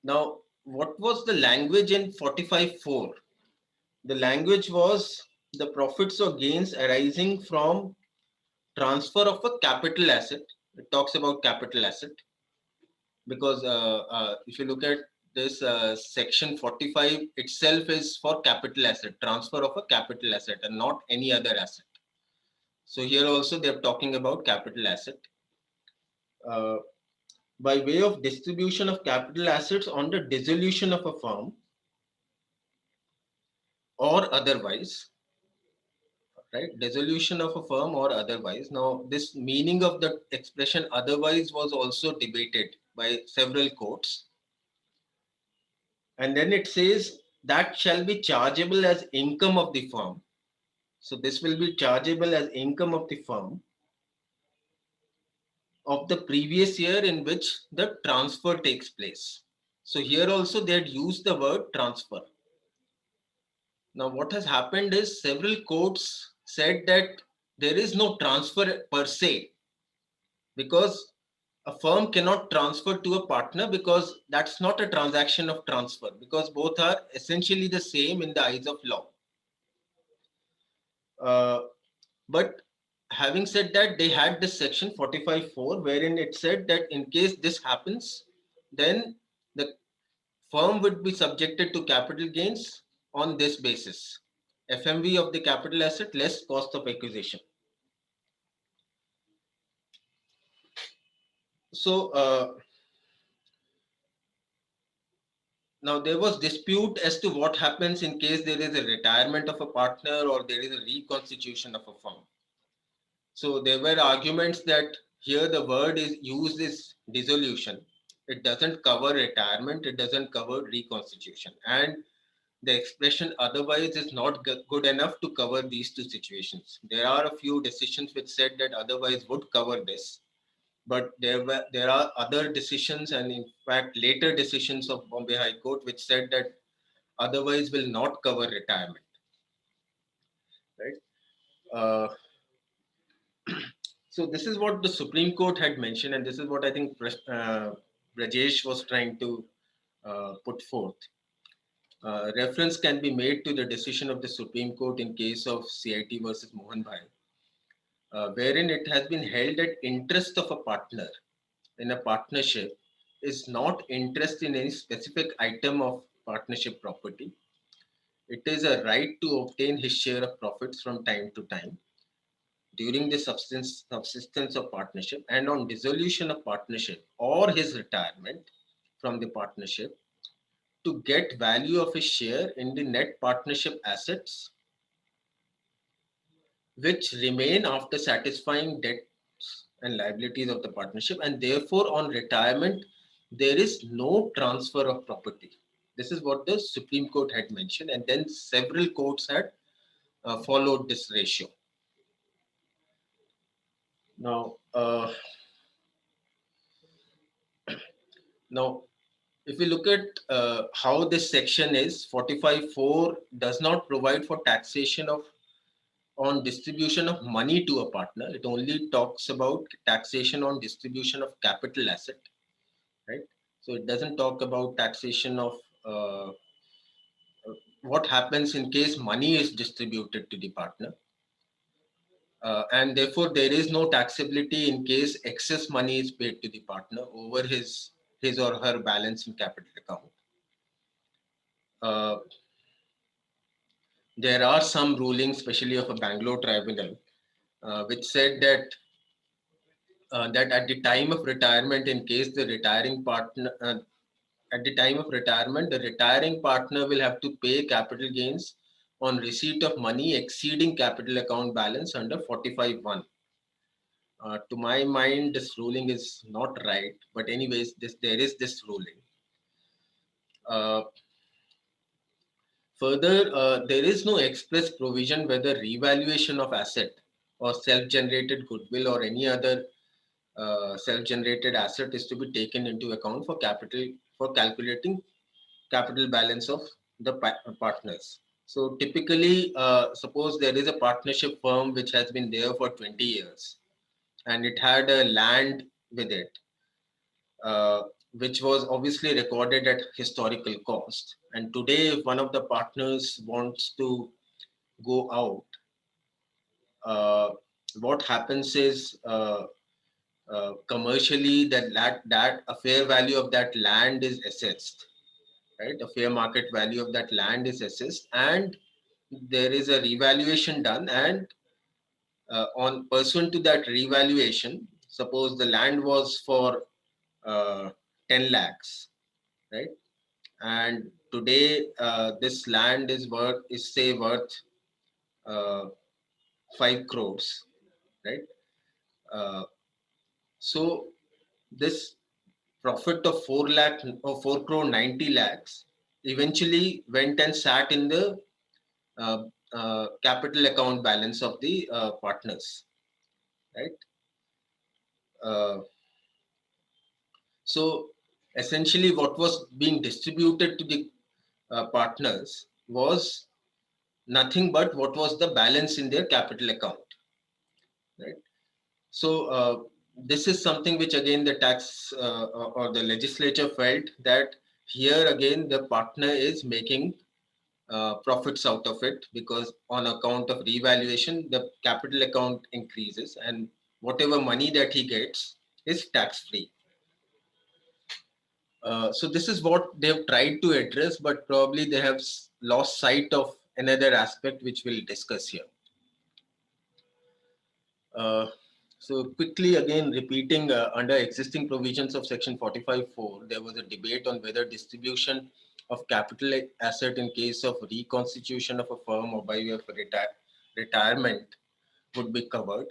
Now, what was the language in 45.4? The language was the profits or gains arising from transfer of a capital asset. It talks about capital asset because if you look at this section 45 itself is for capital asset, transfer of a capital asset and not any other asset. So here also they're talking about capital asset. By way of distribution of capital assets on the dissolution of a firm or otherwise, right? Dissolution of a firm or otherwise. Now, this meaning of the expression otherwise was also debated by several courts. And then it says that shall be chargeable as income of the firm. So this will be chargeable as income of the firm of the previous year in which the transfer takes place. So here also they had used the word transfer. Now what has happened is several courts said that there is no transfer per se, because a firm cannot transfer to a partner because that's not a transaction of transfer, because both are essentially the same in the eyes of law. But having said that, they had this section 45.4 wherein it said that in case this happens, then the firm would be subjected to capital gains on this basis: FMV of the capital asset less cost of acquisition. So now there was dispute as to what happens in case there is a retirement of a partner or there is a reconstitution of a firm. So there were arguments that here the word is used is dissolution. It doesn't cover retirement, it doesn't cover reconstitution. And the expression otherwise is not good enough to cover these two situations. There are a few decisions which said that otherwise would cover this, but there are other decisions, and in fact later decisions of Bombay High Court which said that otherwise will not cover retirement. Right. So this is what the Supreme Court had mentioned, and this is what I think Brajesh was trying to put forth. Reference can be made to the decision of the Supreme Court in case of CIT versus Mohan Bhai, wherein it has been held that interest of a partner in a partnership is not interest in any specific item of partnership property. It is a right to obtain his share of profits from time to time during the subsistence of partnership and on dissolution of partnership or his retirement from the partnership to get value of his share in the net partnership assets which remain after satisfying debts and liabilities of the partnership, and therefore on retirement there is no transfer of property. This is what the Supreme Court had mentioned, and then several courts had followed this ratio. Now, if we look at how this section is, 45.4 does not provide for taxation on distribution of money to a partner. It only talks about taxation on distribution of capital asset, right? So it doesn't talk about taxation of what happens in case money is distributed to the partner. And therefore, there is no taxability in case excess money is paid to the partner over his or her balance in capital account. There are some rulings, especially of a Bangalore tribunal, which said that that at the time of retirement, in case the retiring partner, at the time of retirement, the retiring partner will have to pay capital gains on receipt of money exceeding capital account balance under 45.1. To my mind, this ruling is not right, but anyways, there is this ruling. Further, there is no express provision whether revaluation of asset or self-generated goodwill or any other self-generated asset is to be taken into account for calculating capital balance of the partners. So typically, suppose there is a partnership firm which has been there for 20 years and it had a land with it, which was obviously recorded at historical cost. And today, if one of the partners wants to go out, what happens is commercially that a fair value of that land is assessed, right? A fair market value of that land is assessed, and there is a revaluation done, and on pursuant to that revaluation, suppose the land was for 10 lakhs, right? And today this land is worth uh, 5 crores, right? So this profit of 4 lakh or 4 crore 90 lakhs eventually went and sat in the capital account balance of the partners, right? So essentially what was being distributed to the partners was nothing but what was the balance in their capital account, right? So this is something which again the tax or the legislature felt that here again the partner is making profits out of it, because on account of revaluation the capital account increases and whatever money that he gets is tax free. So this is what they have tried to address, but probably they have lost sight of another aspect which we'll discuss here. So quickly again repeating, under existing provisions of section 45(4), there was a debate on whether distribution of capital asset in case of reconstitution of a firm or by way of retirement would be covered.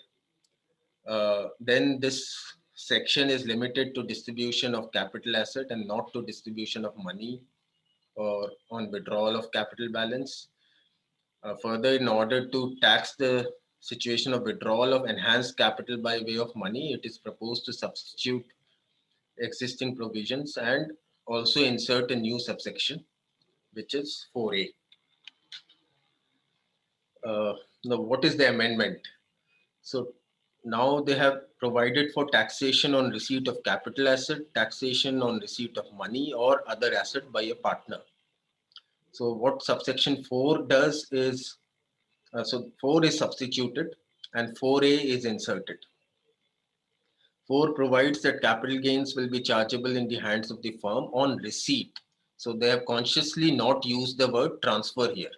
Then this section is limited to distribution of capital asset and not to distribution of money or on withdrawal of capital balance. Further, in order to tax the situation of withdrawal of enhanced capital by way of money, it is proposed to substitute existing provisions and also insert a new subsection, which is 4A. Now, what is the amendment? So now they have provided for taxation on receipt of capital asset, taxation on receipt of money or other asset by a partner. So what subsection 4 does is, so 4 is substituted and 4A is inserted. 4 provides that capital gains will be chargeable in the hands of the firm on receipt. So they have consciously not used the word transfer here.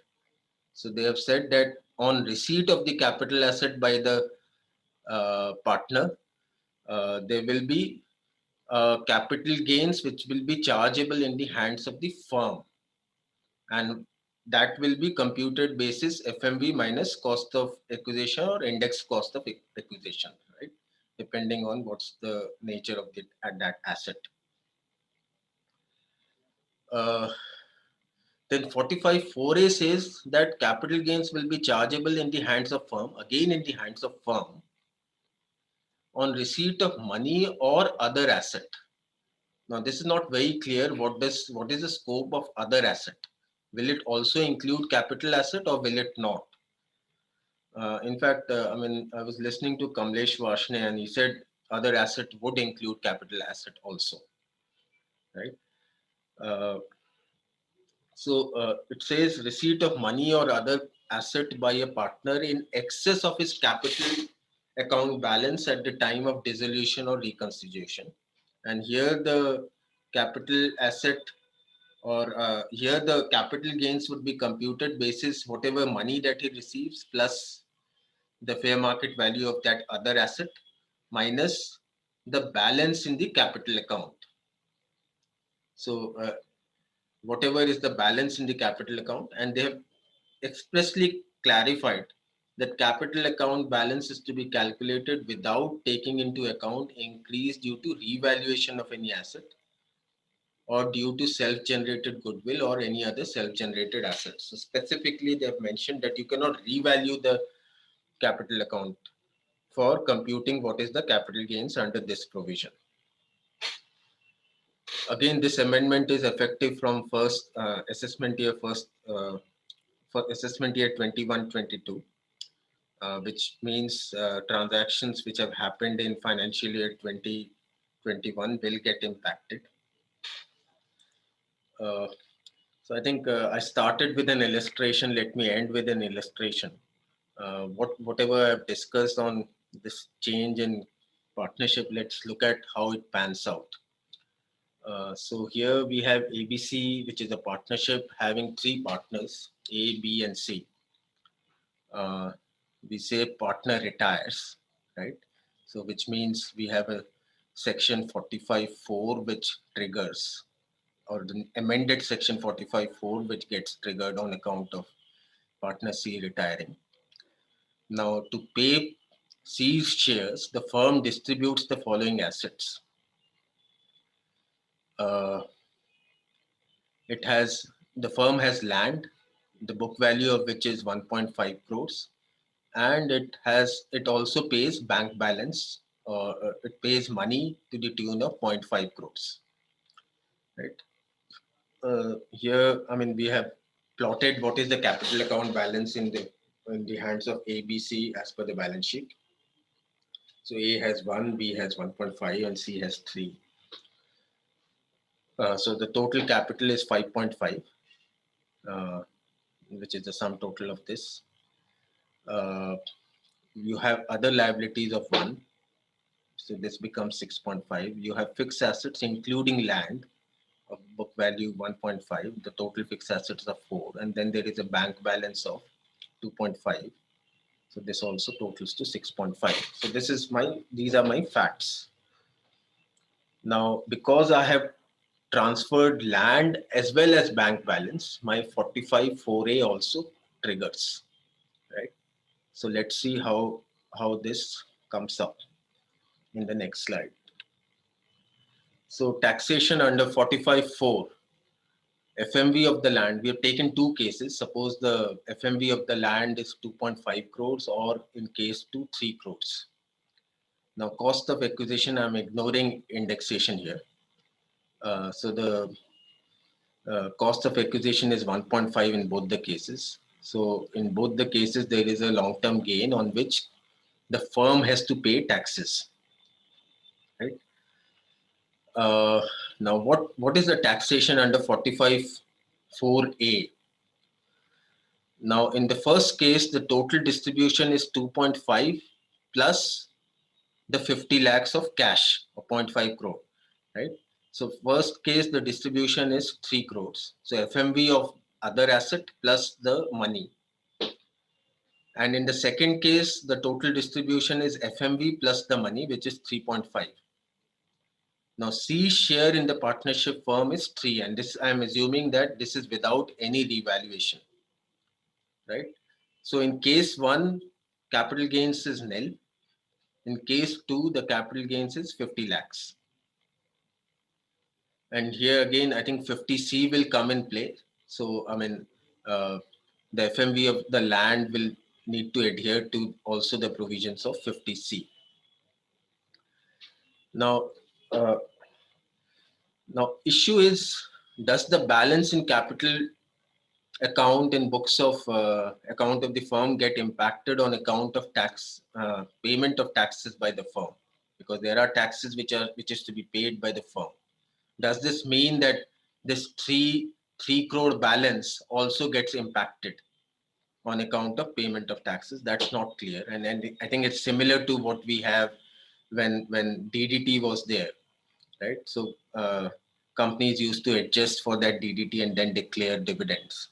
So they have said that on receipt of the capital asset by the partner, there will be capital gains which will be chargeable in the hands of the firm, and that will be computed basis FMV minus cost of acquisition or index cost of acquisition, right? Depending on what's the nature of that asset. Then 45(4)(a) says that capital gains will be chargeable in the hands of firm, again in the hands of firm, on receipt of money or other asset. Now, this is not very clear. What is the scope of other asset? Will it also include capital asset or will it not? In fact, I mean, I was listening to Kamlesh Varshney and he said other asset would include capital asset also, right? So it says receipt of money or other asset by a partner in excess of his capital account balance at the time of dissolution or reconstitution. And here the capital asset or here the capital gains would be computed basis whatever money that he receives plus the fair market value of that other asset minus the balance in the capital account. So whatever is the balance in the capital account, and they have expressly clarified that capital account balance is to be calculated without taking into account increase due to revaluation of any asset or due to self-generated goodwill or any other self-generated assets. So specifically, they have mentioned that you cannot revalue the capital account for computing what is the capital gains under this provision. Again, this amendment is effective from first assessment year for assessment year 21-22, which means transactions which have happened in financial year 2021 will get impacted. So I think I started with an illustration. Let me end with an illustration. Whatever I've discussed on this change in partnership, let's look at how it pans out. So here we have ABC, which is a partnership having 3 partners, A, B, and C. We say partner retires, right? So which means we have a section 45(4) which triggers, or the amended section 45(4) which gets triggered on account of partner C retiring. Now to pay C's shares, the firm distributes the following assets. The firm has land, the book value of which is 1.5 crores, and it also pays bank balance, or it pays money to the tune of 0.5 crores, right? Here, I mean, we have plotted what is the capital account balance in the hands of ABC as per the balance sheet. So A has 1, B has 1.5, and C has 3. So the total capital is 5.5, which is the sum total of this. You have other liabilities of 1. So this becomes 6.5. You have fixed assets, including land, of book value 1.5. The total fixed assets are 4. And then there is a bank balance of 2.5. So this also totals to 6.5. So these are my facts. Now, because I have transferred land as well as bank balance, my 45(4)(a) also triggers, right? So let's see how this comes up in the next slide. So taxation under 45(4), FMV of the land, we have taken two cases. Suppose the FMV of the land is 2.5 crores, or in case 2, 3 crores. Now, cost of acquisition, I'm ignoring indexation here. So the cost of acquisition is 1.5 in both the cases. So in both the cases, there is a long-term gain on which the firm has to pay taxes, right? Now, what is the taxation under 45(4)(a)? Now, in the first case, the total distribution is 2.5 plus the 50 lakhs of cash, or 0.5 crore, right? So first case, the distribution is 3 crores. So FMV of other asset plus the money. And in the second case, the total distribution is FMV plus the money, which is 3.5. Now C share in the partnership firm is 3, and this I'm assuming that this is without any revaluation, right? So in case 1, capital gains is nil. In case 2, the capital gains is 50 lakhs. And here again, I think 50C will come in play. So, I mean, the FMV of the land will need to adhere to also the provisions of 50C. Now, issue is, does the balance in capital account in books of account of the firm get impacted on account of tax payment of taxes by the firm? Because there are taxes which is to be paid by the firm. Does this mean that this 3 crore balance also gets impacted on account of payment of taxes? That's not clear. And I think it's similar to what we have when DDT was there, right? So companies used to adjust for that DDT and then declare dividends.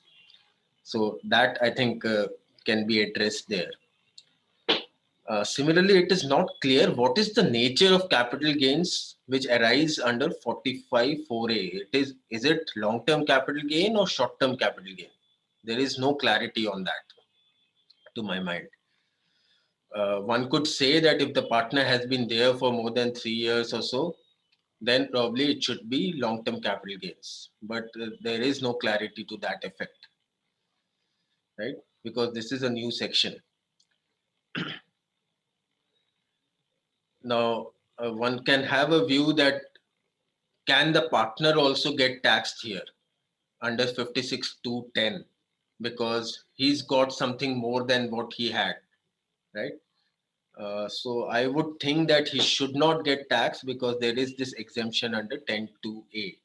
So that I think can be addressed there. Similarly, it is not clear what is the nature of capital gains which arise under 45(4)(a). Is it long-term capital gain or short-term capital gain? There is no clarity on that, to my mind. One could say that if the partner has been there for more than 3 years or so, then probably it should be long-term capital gains. But there is no clarity to that effect, right? Because this is a new section. Now, one can have a view that can the partner also get taxed here under 56(2)(10) because he's got something more than what he had, right? So I would think that he should not get taxed because there is this exemption under 10(2)(a).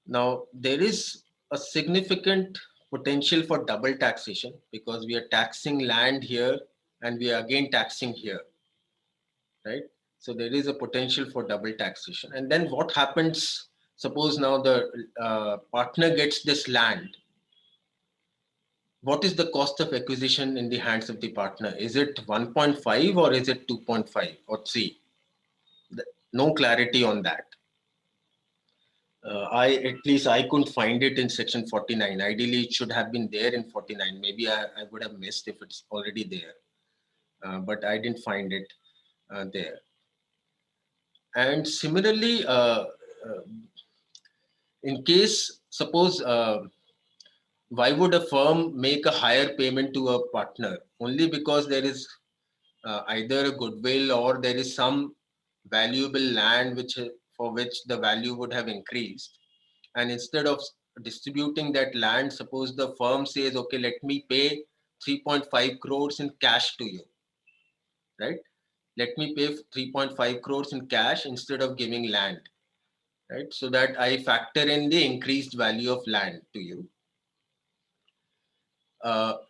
Now, there is a significant potential for double taxation because we are taxing land here and we are again taxing here, right? So there is a potential for double taxation. And then what happens, suppose now the partner gets this land. What is the cost of acquisition in the hands of the partner? Is it 1.5 or is it 2.5 or 3? No clarity on that. At least I couldn't find it in section 49. Ideally, it should have been there in 49. Maybe I would have missed if it's already there, but I didn't find it there. And similarly, in case, suppose, why would a firm make a higher payment to a partner? Only because there is either a goodwill or there is some valuable land for which the value would have increased. And instead of distributing that land, suppose the firm says, okay, let me pay 3.5 crores in cash to you, right? Let me pay 3.5 crores in cash instead of giving land, right? So that I factor in the increased value of land to you.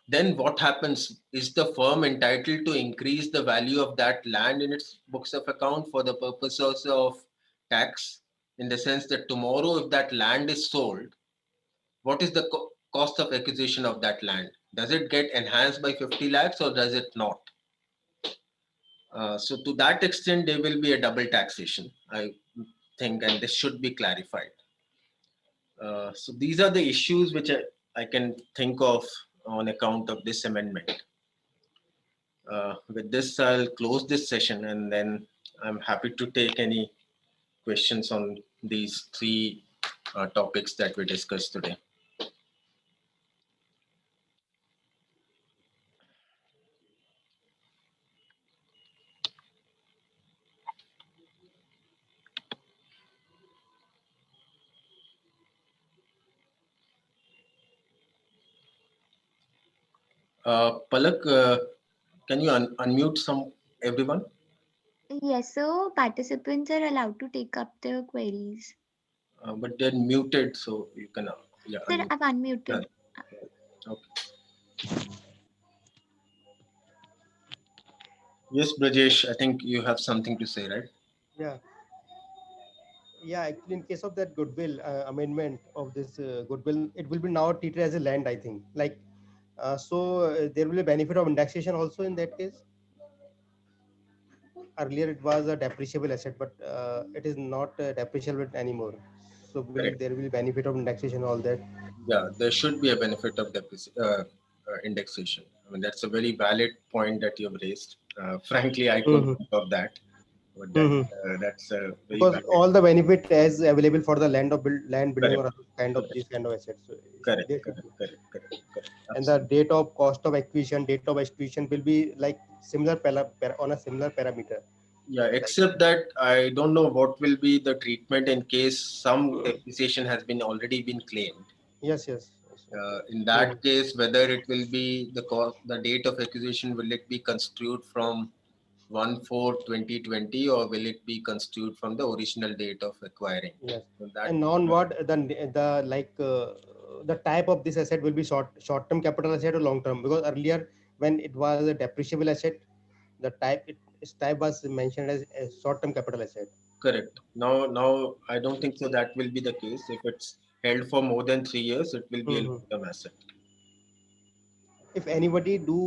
Then what happens? Is the firm entitled to increase the value of that land in its books of account for the purposes of tax? In the sense that tomorrow, if that land is sold, what is the cost of acquisition of that land? Does it get enhanced by 50 lakhs or does it not? So to that extent, there will be a double taxation, I think, and this should be clarified. So these are the issues which I can think of on account of this amendment. With this, I'll close this session, and then I'm happy to take any questions on these three topics that we discussed today. Palak, can you unmute everyone? Yes, so participants are allowed to take up their queries. But they're muted, so you can. Yeah, Sir, unmute. I've unmuted. Okay. Yes, Brajesh, I think you have something to say, right? Yeah. Yeah, actually, in case of that goodwill amendment of this goodwill, it will be now treated as a land, I think. Like, there will be a benefit of indexation also in that case. Earlier, it was a depreciable asset, but it is not depreciable anymore. So, there will be benefit of indexation, all that. Yeah, there should be a benefit of indexation. I mean, that's a very valid point that you've raised. Frankly, I couldn't think of that, but that's a very Because valid. all the benefit is available for the land building Correct. or kind of these kind of assets. So Correct. there should be. Correct. And the date of cost of acquisition, date of acquisition will be like similar on a similar parameter. Yeah, except that I don't know what will be the treatment in case some depreciation has been already been claimed. Yes. In that case, whether it will be the date of acquisition, will it be construed from 1/4/2020 or will it be construed from the original date of acquiring? Yes. So that, And on what the type of this asset will be short term capital asset or long term, because earlier when it was a depreciable asset, the type was mentioned as a short term capital asset. correct. Now I don't think so that will be the case. If it's held for more than 3 years, it will be a long-term asset. If anybody do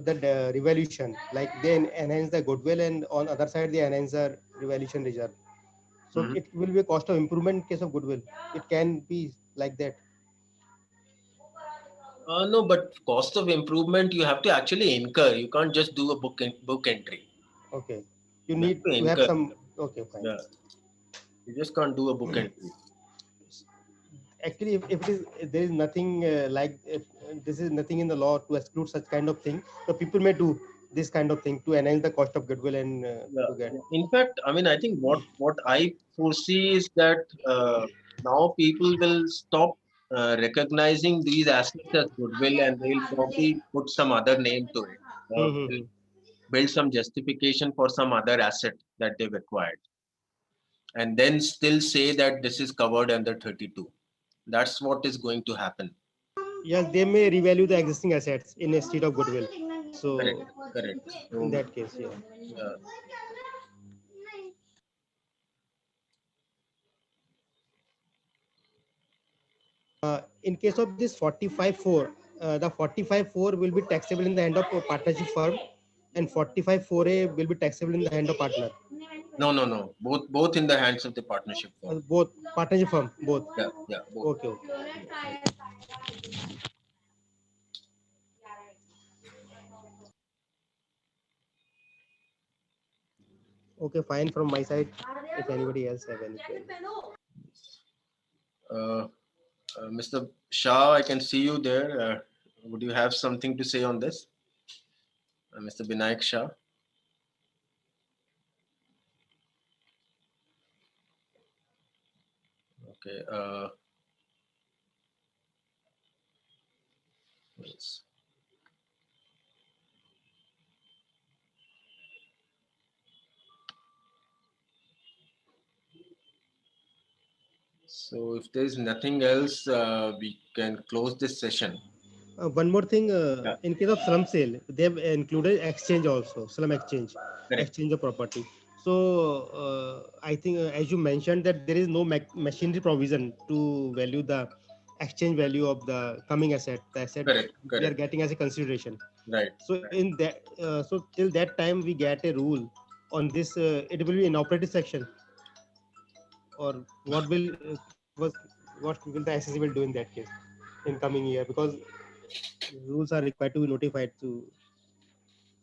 the revaluation, like they enhance the goodwill and on other side they enhance the revaluation reserve, so it will be a cost of improvement in case of goodwill. It can be like that. No, but cost of improvement you have to actually incur. You can't just do a book entry. Okay, you You have need to to have incur. some. Okay, fine. Yeah, you just can't do a book entry. Actually, if it is, there is nothing this is nothing in the law to exclude such kind of thing, so people may do this kind of thing to enhance the cost of goodwill and to get. In fact, I mean, I think what I foresee is that now people will stop recognizing these assets as goodwill, and they'll probably put some other name to it. They'll build some justification for some other asset that they've acquired, and then still say that this is covered under 32. That's what is going to happen. Yes, they may revalue the existing assets in a state of goodwill. So, Correct. in So, that case, yeah. yeah. In case of this 45.4, the 45.4 will be taxable in the hand of a partnership firm, and 45.4A will be taxable in the hand of partner. No. Both in the hands of the partnership firm. Both partnership firm, both. Yeah. Both. Okay. Okay, fine from my side. If anybody else have anything. Mr. Shah, I can see you there. Would you have something to say on this? Mr. Binayak Shah? Okay. Yes. So if there's nothing else, we can close this session. One more thing, Yeah. in case of slum sale, they've included exchange also, slum exchange, Correct. exchange of property. So I think, as you mentioned, that there is no machinery provision to value the exchange value of the coming asset, the asset Correct. we are Correct. getting as a consideration. Right. So in that, so till that time we get a rule on this. It will be in operative section, or what will what will the SSC will do in that case in coming year, because rules are required to be notified to.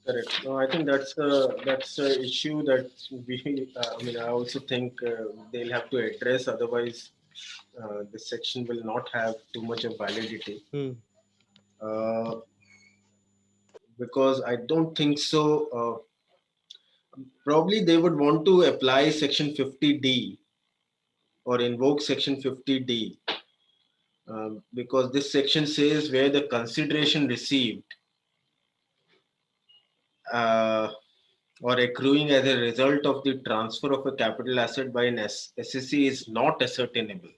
Correct. No, I think that's a issue that we. I mean, I also think they'll have to address. Otherwise, this section will not have too much of validity. Hmm. Uh, because I don't think so. Probably they would want to apply Section 50D or invoke Section 50D, because this section says where the consideration received uh, or accruing as a result of the transfer of a capital asset by an SSC is not ascertainable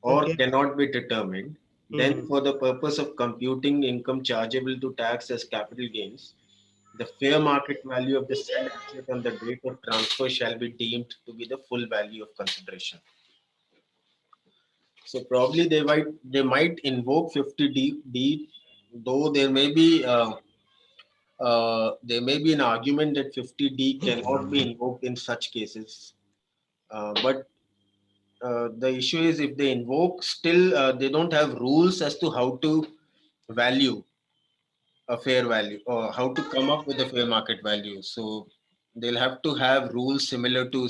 or Okay. cannot be determined, then Hmm. for the purpose of computing income chargeable to tax as capital gains, the fair market value of the said asset on the date of transfer shall be deemed to be the full value of consideration. So probably they might invoke 50D, though there may be an argument that 50D cannot be invoked in such cases. But the issue is if they invoke, still they don't have rules as to how to value a fair value or how to come up with a fair market value. So they'll have to have rules similar to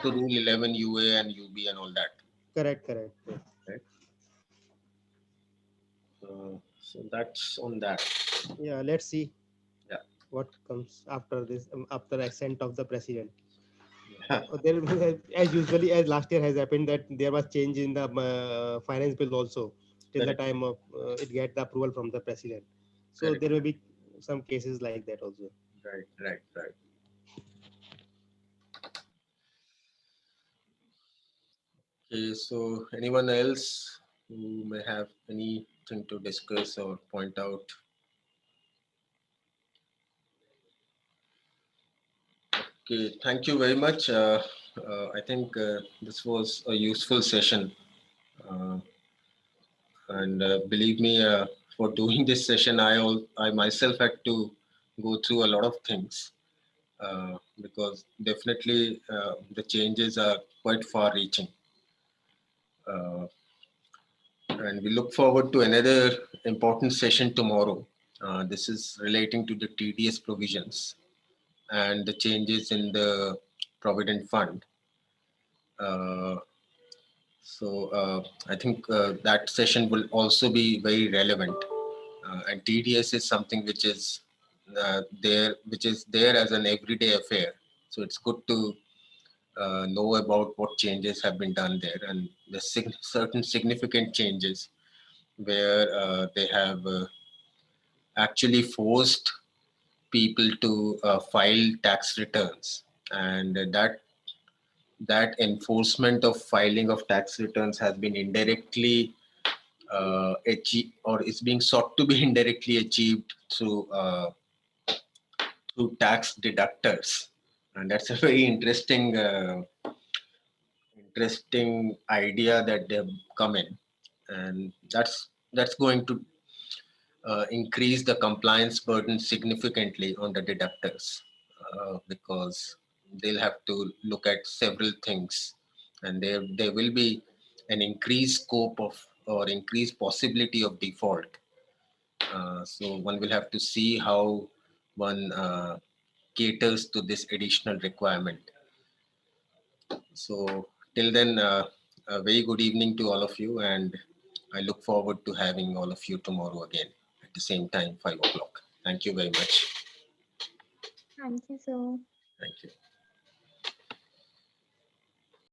Rule 11 UA and UB and all that. Correct. Correct. Yes. Right? So that's on that. Yeah. Let's see Yeah. what comes after this, after assent of the president. Yeah. There, as usually as last year has happened, that there was change in the finance bill also till the Correct. time of it get the approval from the president. So Correct. there will be some cases like that also. Right. Right. Right. Okay. So anyone else who may have anything to discuss or point out? Okay. Thank you very much. I think this was a useful session. Uh, and believe me, for doing this session, I myself had to go through a lot of things, because definitely the changes are quite far-reaching, uh, and we look forward to another important session tomorrow. This is relating to the TDS provisions and the changes in the provident fund. Uh, so I think that session will also be very relevant. And TDS is something which is there as an everyday affair. So it's good to know about what changes have been done there and the certain significant changes where they have actually forced people to file tax returns, and that enforcement of filing of tax returns has been indirectly achieved, or is being sought to be indirectly achieved through tax deductors, and that's a very interesting idea that they've come in, and that's going to increase the compliance burden significantly on the deductors, because they'll have to look at several things, and there will be an increased scope of or increased possibility of default. So one will have to see how one caters to this additional requirement. So till then, a very good evening to all of you, and I look forward to having all of you tomorrow again at the same time, 5 o'clock. Thank you very much. Thank you, sir. Thank you.